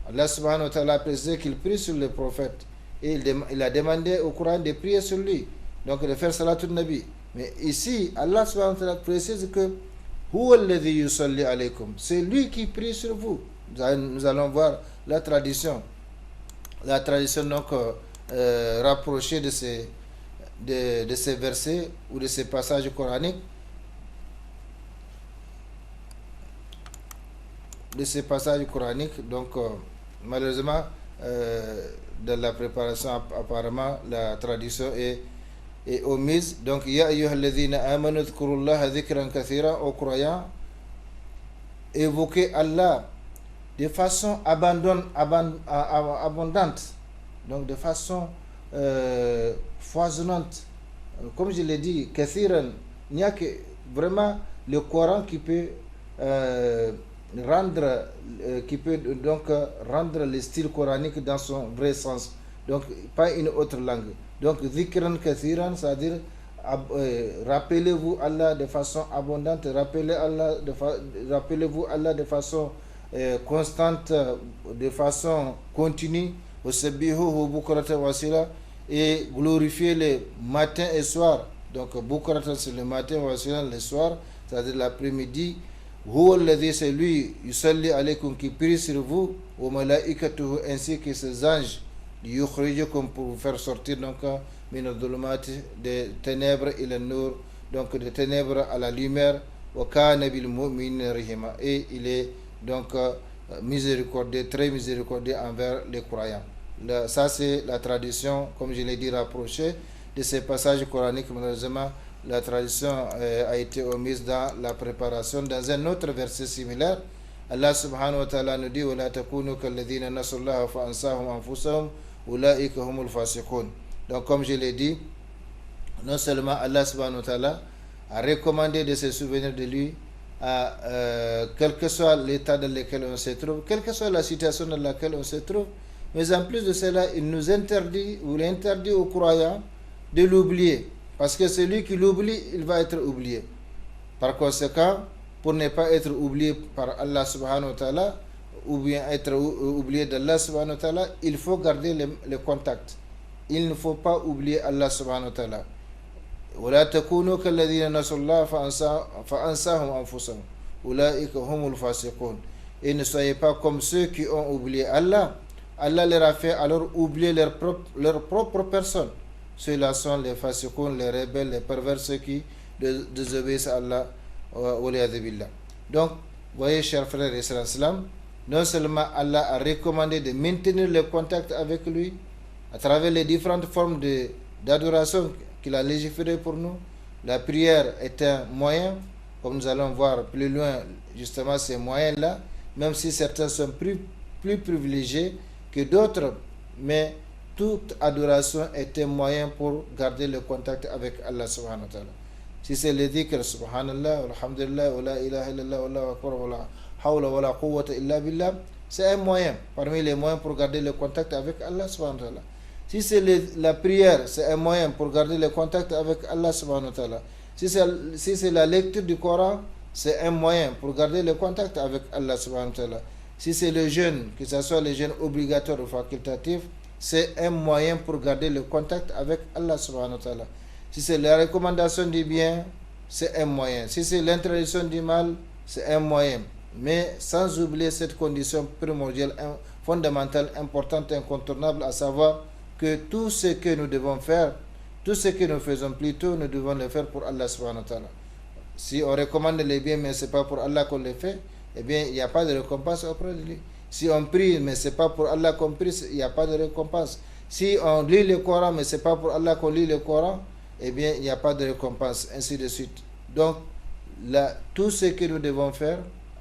Allah subhanahu wa ta'ala a précisé qu'il prie sur les prophètes et il a demandé au Coran de prier sur lui, donc de faire salatul nabi. Mais ici, Allah subhanahu wa ta'ala précise que Huwa alladhi yusalli alaykum. C'est lui qui prie sur vous. Nous allons voir la tradition. la tradition donc rapprochée de ces versets ou de ces passages coraniques, donc malheureusement dans la préparation apparemment la tradition est omise. Donc ya ayyuhalladhina amanu dhkurullaha dhikran kathira, aux croyants, évoquez Allah de façon abondante, donc de façon foisonnante. Comme je l'ai dit, kathiran, il n'y a que vraiment le Coran qui peut rendre le style coranique dans son vrai sens, donc pas une autre langue. Donc dhikran kathiran, c'est-à-dire rappelez-vous Allah de façon abondante, rappelez-vous Allah de façon constante, de façon continue, et glorifier le matin et soir. Donc bukratan c'est le matin, wasila le soir, c'est-à-dire l'après-midi. C'est lui yusalli alaykum, qui prie sur vous, wa malaikatuhu, ainsi que ses anges, yukhrijukum, pour vous faire sortir donc min adh-dhulumati, des ténèbres ila an-nur, donc des ténèbres à la lumière, wa kana bil mu'minina rahima, et il est donc miséricordieux, très miséricordieux envers les croyants. Ça c'est la tradition, comme je l'ai dit, rapprochée de ces passages coraniques. Malheureusement, la tradition a été omise dans la préparation. Dans un autre verset similaire, Allah subhanahu wa ta'ala nous dit وَلَا تَكُونُوا كَالَّذِينَ نَسُوا اللَّهَ فَأَنْسَاهُمْ أَنفُسَهُمْ أُولَٰئِكَ هُمُ الْفَاسِقُونَ. Donc comme je l'ai dit, non seulement Allah subhanahu wa ta'ala a recommandé de se souvenir de lui, quel que soit l'état dans lequel on se trouve, quelle que soit la situation dans laquelle on se trouve, mais en plus de cela, il nous interdit, ou il interdit aux croyants de l'oublier, parce que celui qui l'oublie, il va être oublié. Par conséquent, pour ne pas être oublié par Allah subhanahu wa ta'ala, ou bien être oublié d'Allah subhanahu wa ta'ala, il faut garder le contact. Il ne faut pas oublier Allah subhanahu wa ta'ala. وَلَا تَكُونُوا كَالَّذِينَ نَسُوا اللَّهَ فَأَنْسَاهُمْ أَنفُسَهُمْ أُولَٰئِكَ هُمُ الْفَاسِقُونَ. Et ne soyez pas comme ceux qui ont oublié Allah. Allah leur a fait alors oublier leur propre personne. Ceux-là sont les fasiqoun, les rebelles, les pervers, ceux qui désobéissent à Allah. Donc, voyez, chers frères et sœurs, non seulement Allah a recommandé de maintenir le contact avec lui à travers les différentes formes d'adoration qu'il a légiféré pour nous. La prière est un moyen, comme nous allons voir plus loin, justement ces moyens-là, même si certains sont plus privilégiés que d'autres, mais toute adoration est un moyen pour garder le contact avec Allah subhanahu wa ta'ala. Si c'est le dhikr, subhanallah, alhamdulillah, wa la ilaha illallah, wallahu akbar, wa la hawla wa la quwwata illa billah, c'est un moyen, parmi les moyens pour garder le contact avec Allah subhanahu wa ta'ala. Si c'est la prière, c'est un moyen pour garder le contact avec Allah subhanahu wa ta'ala. Si c'est la lecture du Coran, c'est un moyen pour garder le contact avec Allah subhanahu wa ta'ala. Si c'est le jeûne, que ce soit le jeûne obligatoire ou facultatif, c'est un moyen pour garder le contact avec Allah subhanahu wa ta'ala. Si c'est la recommandation du bien, c'est un moyen. Si c'est l'interdiction du mal, c'est un moyen. Mais sans oublier cette condition primordiale, fondamentale, importante, incontournable, à savoir que tout ce que nous devons faire, tout ce que nous faisons plutôt, nous devons le faire pour Allah subhanahu wa ta'ala. Si on recommande les biens, mais ce n'est pas pour Allah qu'on les fait, eh bien, il n'y a pas de récompense auprès de lui. Si on prie, mais ce n'est pas pour Allah qu'on prie, il n'y a pas de récompense. Si on lit le Coran, mais ce n'est pas pour Allah qu'on lit le Coran, eh bien, il n'y a pas de récompense, ainsi de suite. Donc, tout ce que nous devons faire,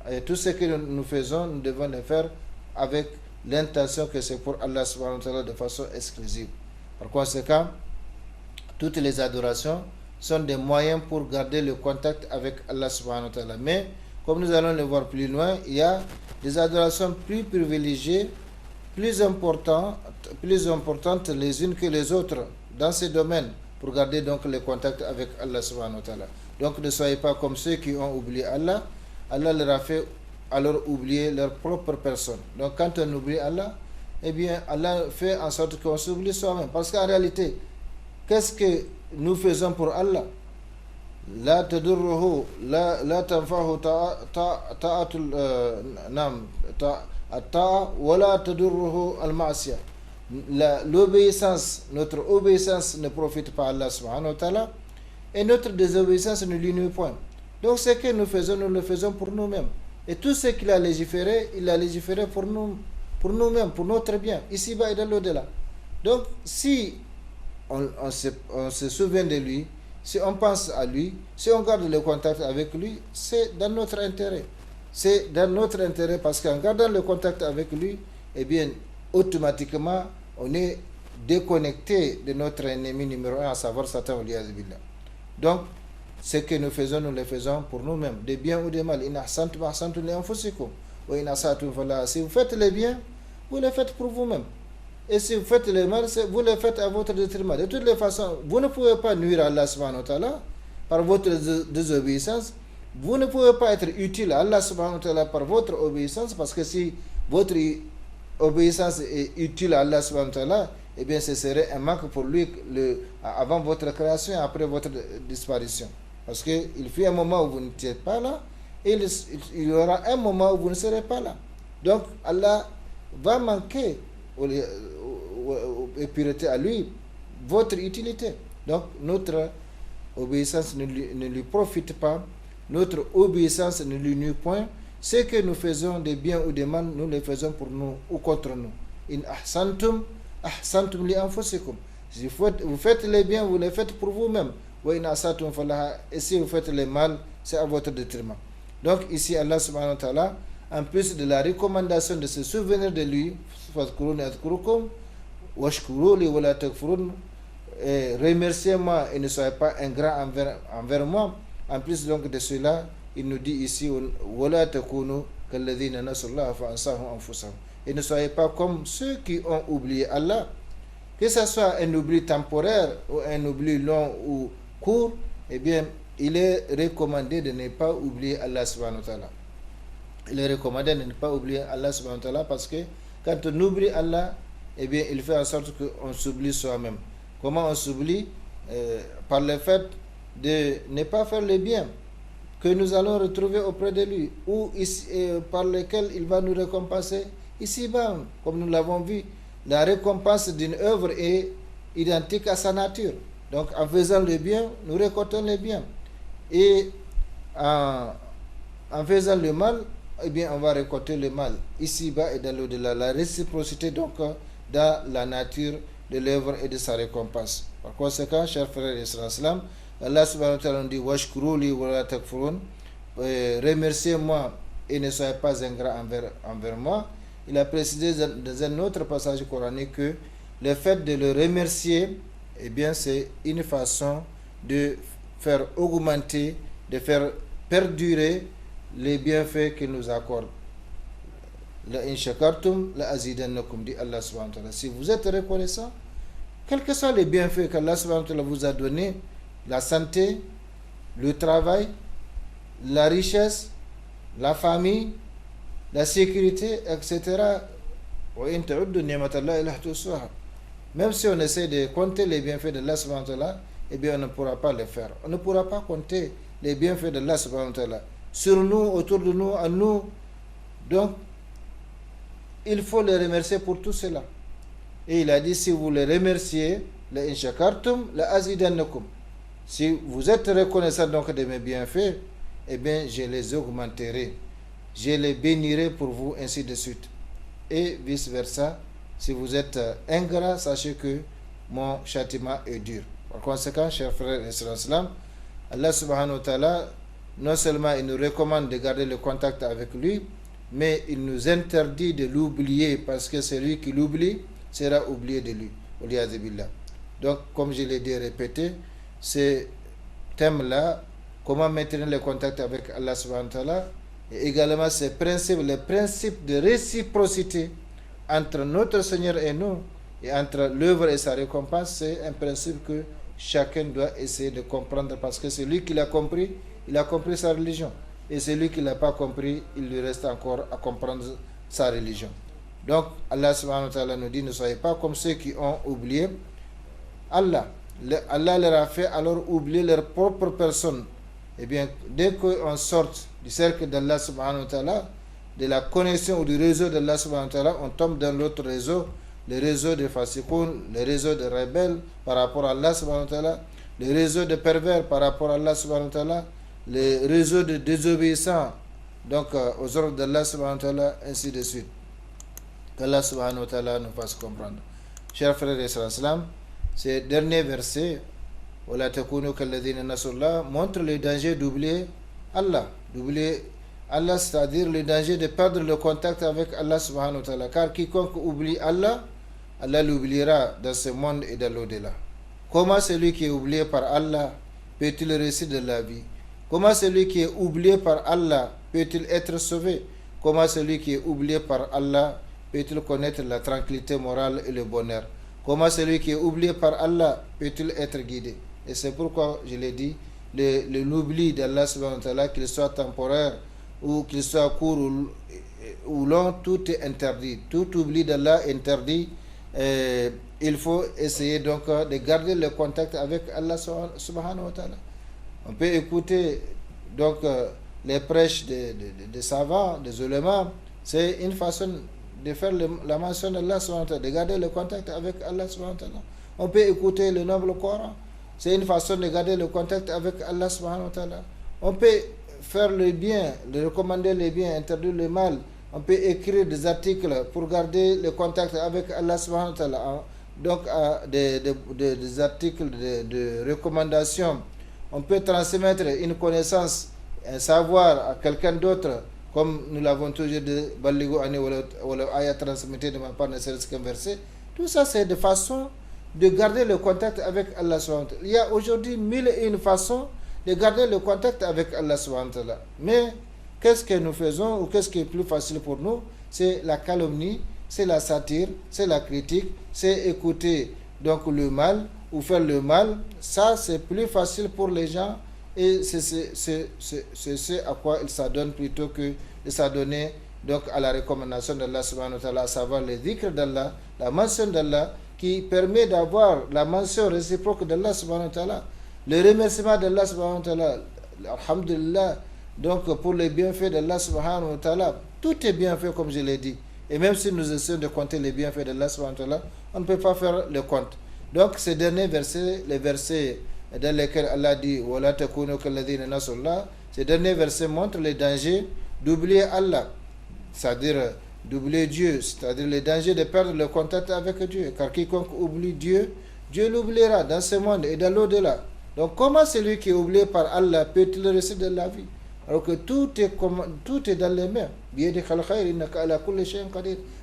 et tout ce que nous faisons, nous devons le faire avec l'intention que c'est pour Allah subhanahu wa ta'ala de façon exclusive. Par conséquent, toutes les adorations sont des moyens pour garder le contact avec Allah subhanahu wa ta'ala. Mais, comme nous allons le voir plus loin, il y a des adorations plus privilégiées, plus importantes les unes que les autres dans ces domaines pour garder donc le contact avec Allah subhanahu wa ta'ala. Donc ne soyez pas comme ceux qui ont oublié Allah. Allah leur a fait alors oublier leur propre personne. Donc quand on oublie Allah, eh bien Allah fait en sorte qu'on s'oublie soi-même. Parce qu'en réalité, qu'est-ce que nous faisons pour Allah? La tadurruhu, la tanfahu ta'atul nam ta'a wa la tadurruhu al-ma'siyah. l'obéissance, notre obéissance ne profite pas à Allah subhanahu wa ta'ala et notre désobéissance ne lui nuit point. Donc ce que nous le faisons pour nous-mêmes. Et tout ce qu'il a légiféré, il a légiféré pour nous-mêmes, pour notre bien, ici-bas et dans l'au-delà. Donc si on se souvient de lui, si on pense à lui, si on garde le contact avec lui, c'est dans notre intérêt. C'est dans notre intérêt parce qu'en gardant le contact avec lui, eh bien, automatiquement, on est déconnecté de notre ennemi numéro un, à savoir Satan. Donc, ce que nous faisons, nous le faisons pour nous-mêmes, des biens ou des mal. Si vous faites les biens, vous les faites pour vous-même. Et si vous faites le mal, vous le faites à votre détriment. De toutes les façons, vous ne pouvez pas nuire à Allah subhanahu wa ta'ala par votre désobéissance. Vous ne pouvez pas être utile à Allah subhanahu wa ta'ala par votre obéissance, parce que si votre obéissance est utile à Allah subhanahu wa ta'ala, eh bien ce serait un manque pour lui avant votre création et après votre disparition. Parce qu'il fut un moment où vous n'étiez pas là, et il y aura un moment où vous ne serez pas là. Donc Allah va manquer et pureté à lui votre utilité. Donc notre obéissance ne lui profite pas, notre obéissance ne lui nuit point. Ce que nous faisons des biens ou des mal, nous les faisons pour nous ou contre nous. In ahsantum ahsantum li anfusikum. Si vous faites les biens, vous les faites pour vous-même. Wa in asatum falaha. Et si vous faites les mal, c'est à votre détriment. Donc ici Allah subhanahu wa ta'ala, en plus de la recommandation de se souvenir de lui, remerciez-moi et ne soyez pas ingrat envers moi. En plus donc de cela, il nous dit ici, et ne soyez pas comme ceux qui ont oublié Allah, que ce soit un oubli temporaire ou un oubli long ou court. Eh bien, il est recommandé de ne pas oublier Allah subhanahu wa ta'ala. Il est recommandé de ne pas oublier Allah subhanahu wa ta'ala, parce que quand on oublie Allah, eh bien, il fait en sorte qu'on s'oublie soi-même. Comment on s'oublie? Par le fait de ne pas faire le bien que nous allons retrouver auprès de lui, ou par lequel il va nous récompenser ici-bas. Comme nous l'avons vu, la récompense d'une œuvre est identique à sa nature. Donc en faisant le bien, nous récoltons le bien. Et en faisant le mal, eh bien, on va récolter le mal ici-bas et dans l'au-delà. La réciprocité donc dans la nature de l'œuvre et de sa récompense. Par conséquent, chers frères et sœurs, Allah subhanahu wa ta'ala nous dit washkuruli wa la takfurun, remerciez-moi et ne soyez pas ingrat envers moi. Il a précisé dans un autre passage coranique que le fait de le remercier, eh bien, c'est une façon de faire augmenter, de faire perdurer les bienfaits qu'il nous accorde. La in shakartum la azidannakum, dit Allah subhanahu wa ta'ala. Si vous êtes reconnaissant, quels que soient les bienfaits qu'Allah subhanahu wa ta'ala vous a donnés, la santé, le travail, la richesse, la famille, la sécurité, etc. Même si on essaie de compter les bienfaits de Allah subhanahu wa ta'ala, eh bien on ne pourra pas le faire. On ne pourra pas compter les bienfaits de Allah subhanahu wa ta'ala sur nous, autour de nous, à nous. Donc, il faut les remercier pour tout cela. Et il a dit, si vous les remerciez, la in shakartum la azidannakum. Si vous êtes reconnaissant donc de mes bienfaits, eh bien, je les augmenterai. Je les bénirai pour vous, ainsi de suite. Et vice-versa, si vous êtes ingrat, sachez que mon châtiment est dur. Par conséquent, chers frères et sœurs, Allah subhanahu wa ta'ala, non seulement il nous recommande de garder le contact avec lui, mais il nous interdit de l'oublier, parce que celui qui l'oublie sera oublié de lui. Donc, comme je l'ai dit et répété, ce thème-là, comment maintenir le contact avec Allah subhanahu wa ta'ala, et également ces principes, les principes de réciprocité entre notre Seigneur et nous, et entre l'œuvre et sa récompense, c'est un principe que chacun doit essayer de comprendre, parce que celui qui l'a compris, il a compris sa religion. Et celui qui ne l'a pas compris, il lui reste encore à comprendre sa religion. Donc, Allah subhanahu wa ta'ala nous dit, ne soyez pas comme ceux qui ont oublié Allah. Allah leur a fait alors oublier leur propre personne. Eh bien, dès qu'on sort du cercle d'Allah subhanahu wa ta'ala, de la connexion ou du réseau d'Allah subhanahu wa ta'ala, on tombe dans l'autre réseau les réseaux de fasikoun, les réseaux de rebelles par rapport à Allah subhanahu wa ta'ala, les réseaux de pervers par rapport à Allah subhanahu wa ta'ala, les réseaux de désobéissants donc aux ordres d'Allah subhanahu wa ta'ala, ainsi de suite. Qu'Allah subhanahu wa ta'ala nous fasse comprendre. Chers frères et sœurs, ces derniers versets montrent le danger d'oublier Allah. D'oublier Allah, c'est-à-dire le danger de perdre le contact avec Allah subhanahu wa ta'ala. Car quiconque oublie Allah, Allah l'oubliera dans ce monde et dans l'au-delà. Comment celui qui est oublié par Allah peut-il réussir de la vie? Comment celui qui est oublié par Allah peut-il être sauvé? Comment celui qui est oublié par Allah peut-il connaître la tranquillité morale et le bonheur? Comment celui qui est oublié par Allah peut-il être guidé? Et c'est pourquoi je l'ai dit, l'oubli d'Allah subhanahu wa ta'ala, qu'il soit temporaire ou qu'il soit court ou long, tout est interdit. Tout oubli d'Allah est interdit. Il faut essayer donc de garder le contact avec Allah subhanahu wa ta'ala. On peut écouter donc les prêches des savants, des ulémas. C'est une façon de faire la mention d'Allah subhanahu wa ta'ala, de garder le contact avec Allah subhanahu wa ta'ala. On peut écouter le noble Coran. C'est une façon de garder le contact avec Allah subhanahu wa ta'ala. On peut faire le bien, recommander le bien, interdire le mal. On peut écrire des articles pour garder le contact avec Allah subhanahu wa ta'ala. Donc des articles de recommandation. On peut transmettre une connaissance, un savoir à quelqu'un d'autre, comme nous l'avons toujours dit, Baligo Ani ou l'ayat transmetté de ma part, ne serait-ce qu'un verset. Tout ça, c'est de façon de garder le contact avec Allah subhanahu wa ta'ala. Il y a aujourd'hui 1001 façons de garder le contact avec Allah subhanahu wa ta'ala. Mais qu'est-ce que nous faisons ou qu'est-ce qui est plus facile pour nous? C'est la calomnie, c'est la satire, c'est la critique, c'est écouter donc le mal ou faire le mal. Ça, c'est plus facile pour les gens et c'est ce à quoi ils s'adonnent plutôt que de s'adonner donc à la recommandation d'Allah subhanahu wa ta'ala, à savoir le dhikr d'Allah, la mention d'Allah, qui permet d'avoir la mention réciproque d'Allah subhanahu wa ta'ala, le remerciement d'Allah subhanahu wa ta'ala, alhamdulillah, donc pour les bienfaits d'Allah subhanahu wa ta'ala. Tout est bien fait comme je l'ai dit. Et même si nous essayons de compter les bienfaits d'Allah subhanahu wa ta'ala, on ne peut pas faire le compte. Donc ces derniers versets, les versets dans lesquels Allah dit وَلَا تَكُونُوا كَالَّذِينَ نَسُوا اللَّهَ, ces derniers versets montrent les dangers d'oublier Allah, c'est-à-dire d'oublier Dieu, c'est-à-dire le danger de perdre le contact avec Dieu. Car quiconque oublie Dieu, Dieu l'oubliera dans ce monde et dans l'au-delà. Donc comment celui qui est oublié par Allah peut-il réussir de la vie? Alors que tout est dans les mains.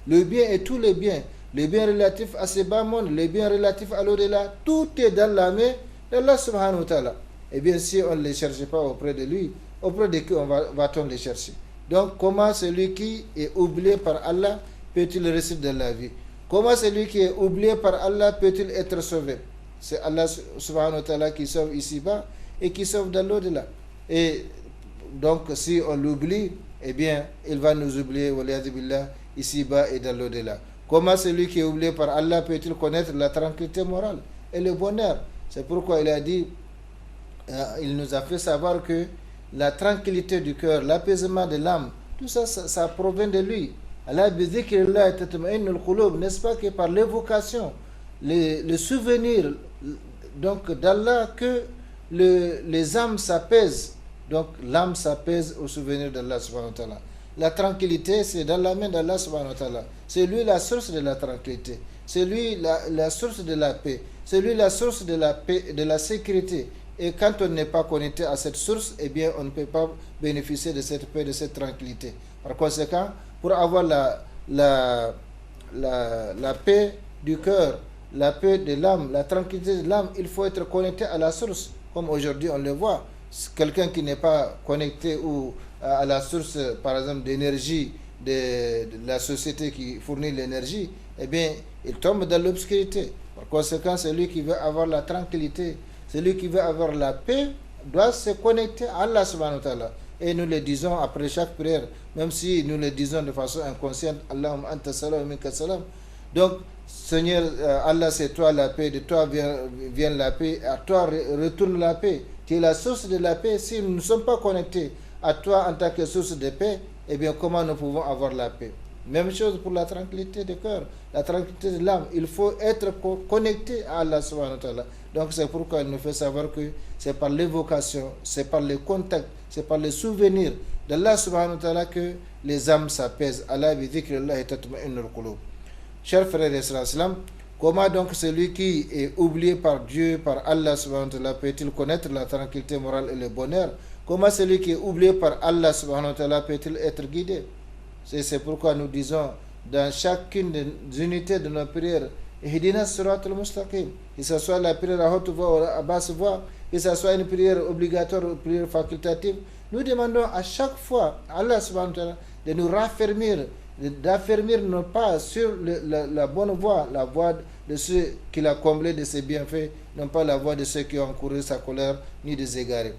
Le bien et tous les biens, les biens relatifs à ce bas monde, les biens relatifs à l'au-delà, tout est dans la main d'Allah subhanahu wa ta'ala. Et bien si on ne les cherche pas auprès de lui, auprès de qui va-t-on les chercher? Donc comment celui qui est oublié par Allah peut-il réussir de la vie? Comment celui qui est oublié par Allah peut-il être sauvé? C'est Allah subhanahu wa ta'ala qui sauve ici-bas et qui sauve dans l'au-delà. Et donc si on l'oublie, eh bien il va nous oublier ici-bas et dans l'au-delà. Comment celui qui est oublié par Allah peut-il connaître la tranquillité morale et le bonheur? C'est pourquoi il a dit, il nous a fait savoir que la tranquillité du cœur, l'apaisement de l'âme, tout ça, ça provient de lui. Allah bi dhikrillah tatma'innul qulub, n'est-ce pas que par l'évocation, le souvenir donc d'Allah que les âmes s'apaisent. Donc l'âme s'apaise au souvenir d'Allah subhanahu wa ta'ala. La tranquillité, c'est dans la main d'Allah subhanahu wa ta'ala. C'est lui la source de la tranquillité. C'est lui la source de la paix. C'est lui la source de la paix, de la sécurité. Et quand on n'est pas connecté à cette source, eh bien on ne peut pas bénéficier de cette paix, de cette tranquillité. Par conséquent, pour avoir la paix du cœur, la paix de l'âme, la tranquillité de l'âme, il faut être connecté à la source. Comme aujourd'hui on le voit, quelqu'un qui n'est pas connecté à la source, par exemple, d'énergie de la société qui fournit l'énergie, eh bien, il tombe dans l'obscurité. Par conséquent, celui qui veut avoir la tranquillité, celui qui veut avoir la paix, doit se connecter à Allah subhanahu wa ta'ala. Et nous le disons après chaque prière, même si nous le disons de façon inconsciente, Allahumma anta salam wa minka salam. Donc, Seigneur, Allah, c'est toi la paix, de toi vient la paix, à toi retourne la paix. Tu es la source de la paix. Si nous ne sommes pas connectés à toi en tant que source de paix, eh bien, comment nous pouvons avoir la paix? Même chose pour la tranquillité du cœur, la tranquillité de l'âme. Il faut être connecté à Allah subhanahu wa ta'ala. Donc c'est pourquoi il nous fait savoir que c'est par l'évocation, c'est par le contact, c'est par le souvenir d'Allah subhanahu wa ta'ala que les âmes s'apaisent. Allah bi dhikrillahi tatma'innul qulub. Chers frères et sœurs, comment donc celui qui est oublié par Dieu, par Allah subhanahu wa ta'ala, peut-il connaître la tranquillité morale et le bonheur? Comment celui qui est oublié par Allah subhanahu wa ta'ala peut-il être guidé? C'est pourquoi nous disons dans chacune des unités de nos prières, Ihdina siratal mustaqim, que ce soit la prière à haute voix ou à basse voix, que ce soit une prière obligatoire ou une prière facultative, nous demandons à chaque fois à Allah subhanahu wa ta'ala de nous raffermir, d'affermir nos pas sur la bonne voie, la voie de ceux qu'il a comblés de ses bienfaits, non pas la voie de ceux qui ont couru sa colère ni des égarés.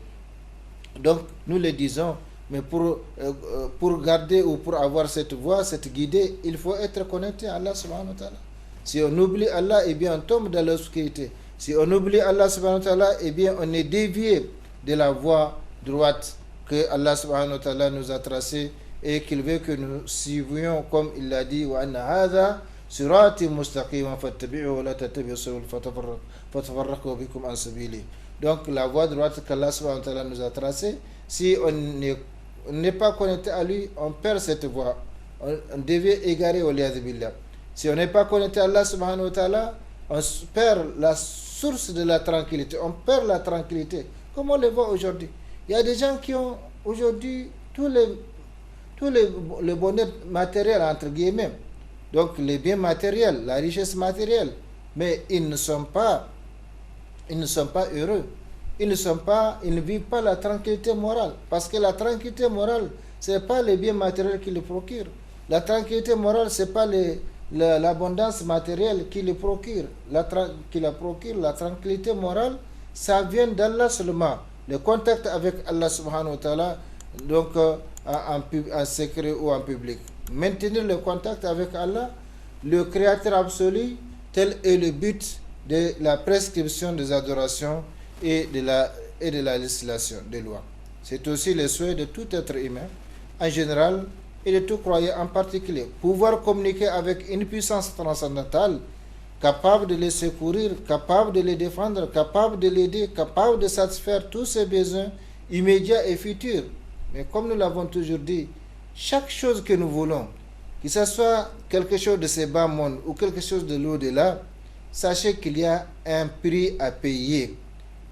Donc nous le disons, mais pour garder ou pour avoir cette voie, cette guidée, il faut être connecté à Allah subhanahu wa ta'ala. Si on oublie Allah, eh bien on tombe dans l'obscurité. Si on oublie Allah subhanahu wa ta'ala, eh bien on est dévié de la voie droite que Allah subhanahu wa ta'ala nous a tracée et qu'il veut que nous suivions comme il l'a dit, wa anna hadha sirati mustaqima fattabi'u wa la tattabi'u subul fatafarraqu bikum an sabili. Donc la voie droite qu'Allah subhanahu wa ta'ala nous a tracée, si on n'est pas connecté à lui, on perd cette voie. On devient égaré au liyad billah. Si on n'est pas connecté à Allah subhanahu wa ta'ala, on perd la source de la tranquillité. On perd la tranquillité. Comme on le voit aujourd'hui. Il y a des gens qui ont aujourd'hui tous les bonheurs matériels, entre guillemets. Donc les biens matériels, la richesse matérielle. Mais ils ne sont pas heureux. Ils ne vivent pas la tranquillité morale. Parce que la tranquillité morale, ce n'est pas les biens matériels qui le procurent. La tranquillité morale, ce n'est pas l'abondance matérielle qui le procure. La tranquillité morale, ça vient d'Allah seulement. Le contact avec Allah subhanahu wa ta'ala, donc en secret ou en public. Maintenir le contact avec Allah, le Créateur absolu, tel est le but de la prescription des adorations et de la législation des lois. C'est aussi le souhait de tout être humain en général et de tout croyant en particulier. Pouvoir communiquer avec une puissance transcendantale capable de les secourir, capable de les défendre, capable de l'aider, capable de satisfaire tous ses besoins immédiats et futurs. Mais comme nous l'avons toujours dit, chaque chose que nous voulons, que ce soit quelque chose de ce bas monde ou quelque chose de l'au-delà, sachez qu'il y a un prix à payer.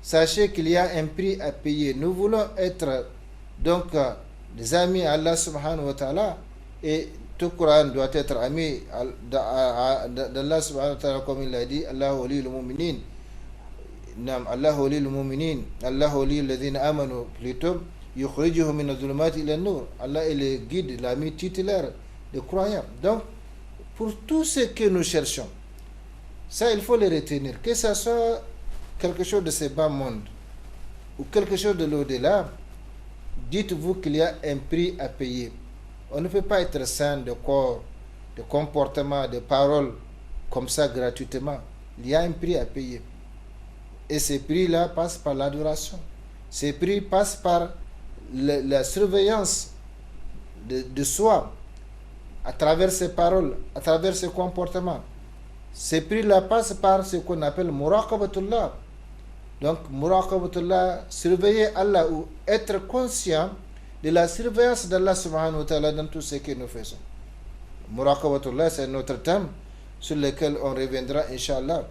Sachez qu'il y a un prix à payer. Nous voulons être donc des amis à Allah subhanahu wa ta'ala, et tout Coran doit être ami d'Allah subhanahu wa ta'ala, comme il l'a dit, Allah waliyul mu'minin. Allah waliyul mu'minin, Allah waliyul ladhina amanu, plutôt, yukhrijuhum min adh-dhulumati ila an-nur. Allah est le guide, l'ami tutélaire des croyants. Donc, pour tout ce que nous cherchons, ça il faut le retenir, que ce soit quelque chose de ce bas monde ou quelque chose de l'au-delà, dites-vous qu'il y a un prix à payer. On ne peut pas être saint de corps, de comportement, de paroles comme ça gratuitement. Il y a un prix à payer. Et ce prix-là passe par l'adoration. Ce prix passe par la surveillance de soi à travers ses paroles, à travers ses comportements. Ce prix-là passe par ce qu'on appelle muraqabatullah. Donc, muraqabatullah, surveiller Allah ou être conscient de la surveillance d'Allah subhanahu wa ta'ala dans tout ce que nous faisons. Muraqabatullah, c'est notre thème sur lequel on reviendra, Inch'Allah.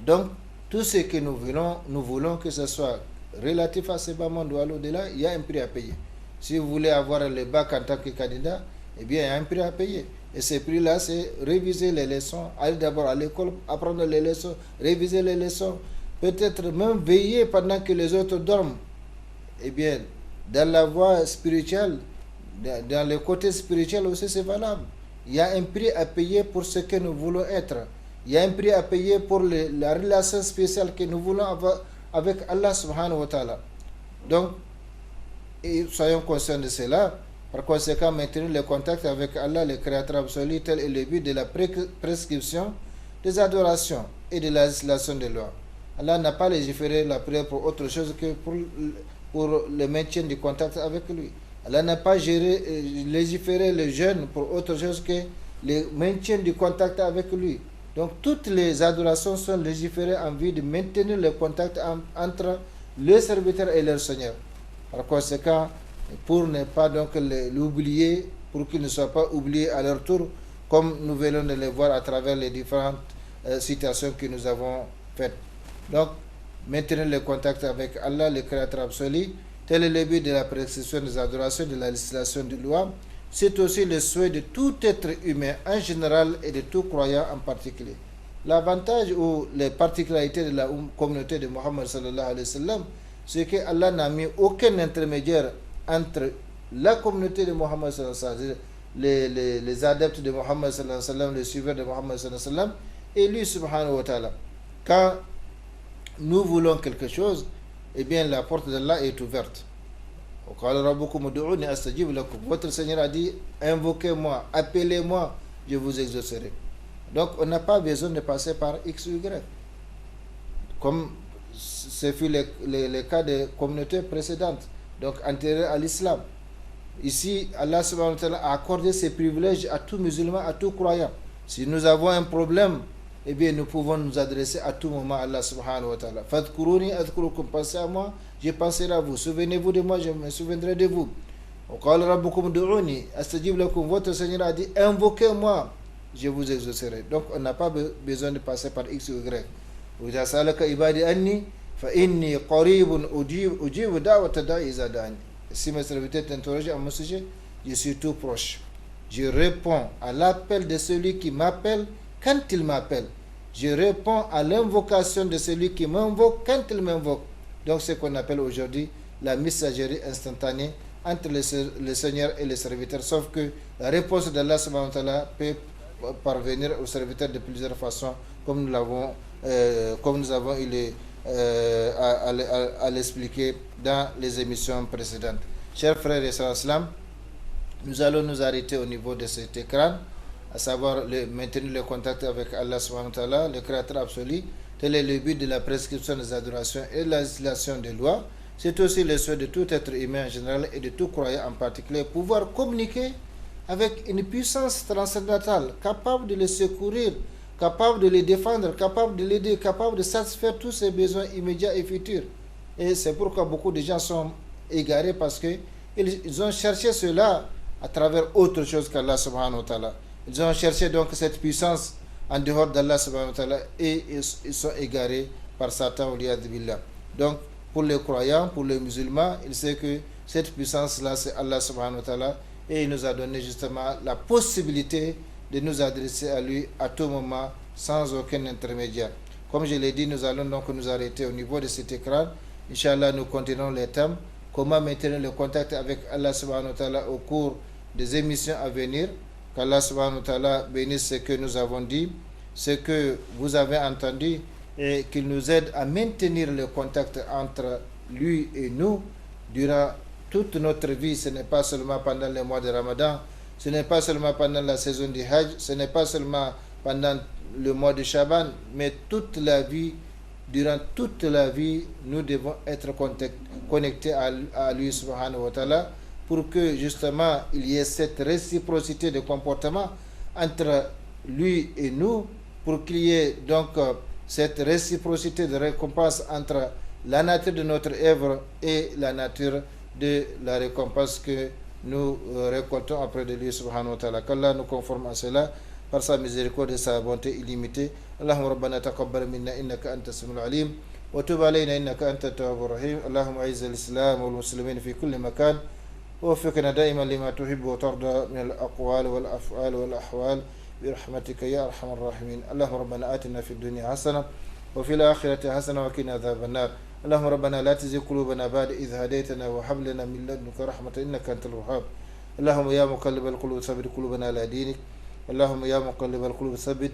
Donc, tout ce que nous voulons que ce soit relatif à ce bas monde ou à l'au-delà, il y a un prix à payer. Si vous voulez avoir le bac en tant que candidat, eh bien, il y a un prix à payer. Et ce prix-là, c'est réviser les leçons, aller d'abord à l'école, apprendre les leçons, réviser les leçons, peut-être même veiller pendant que les autres dorment. Eh bien, dans la voie spirituelle, dans le côté spirituel aussi, c'est valable. Il y a un prix à payer pour ce que nous voulons être. Il y a un prix à payer pour la relation spéciale que nous voulons avoir avec Allah subhanahu wa ta'ala. Donc, soyons conscients de cela. Par conséquent, maintenir le contact avec Allah, le Créateur absolu, tel est le but de la prescription des adorations et de la législation des lois. Allah n'a pas légiféré la prière pour autre chose que pour le maintien du contact avec lui. Allah n'a pas légiféré les jeunes pour autre chose que le maintien du contact avec lui. Donc toutes les adorations sont légiférées en vue de maintenir le contact entre le serviteur et leur Seigneur. Par conséquent, pour ne pas donc l'oublier, pour qu'il ne soit pas oublié à leur tour, comme nous venons de le voir à travers les différentes citations que nous avons faites. Donc, maintenir le contact avec Allah, le Créateur absolu, tel est le but de la prescription des adorations, de la législation de loi. C'est aussi le souhait de tout être humain en général et de tout croyant en particulier. L'avantage ou les particularités de la communauté de Muhammad sallallahu alayhi wa sallam, c'est que Allah n'a mis aucun intermédiaire entre la communauté de Muhammad sallallahu alayhi wa sallam, les adeptes de Muhammad sallallahu alayhi wa sallam, les suiveurs de Muhammad sallallahu alayhi wa sallam, et lui subhanahu wa ta'ala. Quand nous voulons quelque chose, eh bien la porte d'Allah est ouverte. Votre Seigneur a dit, invoquez-moi, appelez-moi, je vous exaucerai. Donc on n'a pas besoin de passer par X ou Y. Comme ce fut le cas des communautés précédentes, donc antérieures à l'islam. Ici, Allah subhanahu wa ta'ala a accordé ses privilèges à tout musulman, à tout croyant. Si nous avons un problème, eh bien nous pouvons nous adresser à tout moment à Allah subhanahu wa ta'ala. Fadhkuruni adhkurukum, pensez à moi, je penserai à vous. Souvenez-vous de moi, je me souviendrai de vous. Votre Seigneur a dit, invoquez-moi, je vous exaucerai. Donc on n'a pas besoin de passer par X ou Y. Si mes serviteurs t'interrogent à mon sujet, je suis tout proche. Je réponds à l'appel de celui qui m'appelle quand il m'appelle. Je réponds à l'invocation de celui qui m'invoque quand il m'invoque. Donc c'est ce qu'on appelle aujourd'hui la messagerie instantanée entre le Seigneur et les serviteurs. Sauf que la réponse d'Allah subhanahu wa ta'ala peut parvenir aux serviteurs de plusieurs façons, comme nous avons eu à l'expliquer dans les émissions précédentes. Chers frères et sœurs, nous allons nous arrêter au niveau de cet écran, à savoir maintenir le contact avec Allah subhanahu wa ta'ala, le Créateur absolu. Tel est le but de la prescription des adorations et de la législation des lois. C'est aussi le souhait de tout être humain en général et de tout croyant en particulier, pouvoir communiquer avec une puissance transcendantale, capable de les secourir, capable de les défendre, capable de l'aider, capable de satisfaire tous ses besoins immédiats et futurs. Et c'est pourquoi beaucoup de gens sont égarés, parce qu'ils ont cherché cela à travers autre chose qu'Allah subhanahu wa ta'ala. Ils ont cherché donc cette puissance en dehors d'Allah subhanahu wa ta'ala et ils sont égarés par Satan. Donc pour les croyants, pour les musulmans, il sait que cette puissance-là c'est Allah subhanahu wa ta'ala, et il nous a donné justement la possibilité de nous adresser à lui à tout moment sans aucun intermédiaire. Comme je l'ai dit, nous allons donc nous arrêter au niveau de cet écran. Inch'Allah, nous continuons les thèmes. Comment maintenir le contact avec Allah subhanahu wa ta'ala au cours des émissions à venir. Qu'Allah subhanahu wa ta'ala bénisse ce que nous avons dit, ce que vous avez entendu, et qu'il nous aide à maintenir le contact entre lui et nous durant toute notre vie. Ce n'est pas seulement pendant les mois de Ramadan, ce n'est pas seulement pendant la saison du Hajj, ce n'est pas seulement pendant le mois de Shaban, mais toute la vie, durant toute la vie, nous devons être connectés à lui subhanahu wa ta'ala, pour que justement il y ait cette réciprocité de comportement entre lui et nous, pour qu'il y ait donc cette réciprocité de récompense entre la nature de notre œuvre et la nature de la récompense que nous récoltons auprès de lui subhanahu wa ta'ala. Qu'Allah nous conforme à cela par sa miséricorde et sa bonté illimitée. Allahumma rabbana taqabbal minna innaka anta samiul alim wa tub alayna innaka anta tawwabur rahim. Allahumma a'izz al-islam wal muslimin fi kulli makan ووفقنا دائما لما تحب وترضى من الأقوال والأفعال والأحوال برحمتك يا أرحم الراحمين. اللهم ربنا آتنا في الدنيا حسنة وفي الآخرة حسنة وقنا عذاب النار. اللهم ربنا لا تزغ قلوبنا بعد إذ هديتنا وهب لنا من لدنك رحمة إنك أنت الوهاب. اللهم يا مقلب القلوب ثبت قلوبنا على دينك. اللهم يا مقلب القلوب ثبت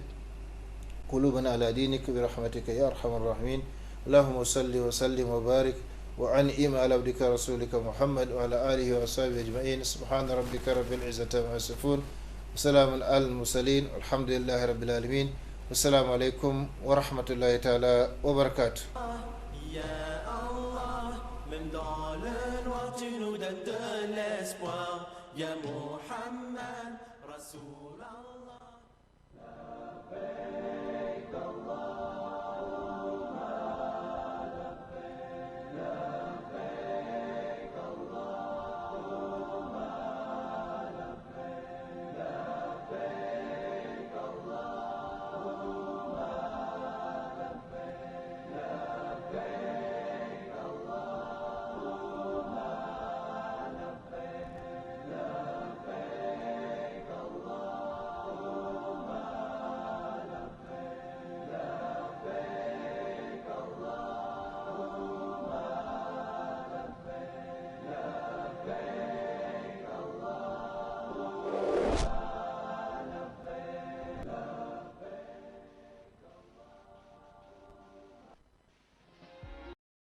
قلوبنا على دينك برحمتك يا أرحم الراحمين. اللهم صل وسلم وبارك وأنعم على عبدك رسولك محمد وعلى آله وصحبه أجمعين. سبحان ربك رب العزة عما يصفون وسلام على المرسلين والحمد لله رب العالمين. والسلام عليكم ورحمة الله تعالى وبركاته. يا الله من ضال وجنود الدنيا espoir, ya Muhammad, Rasoul Allah.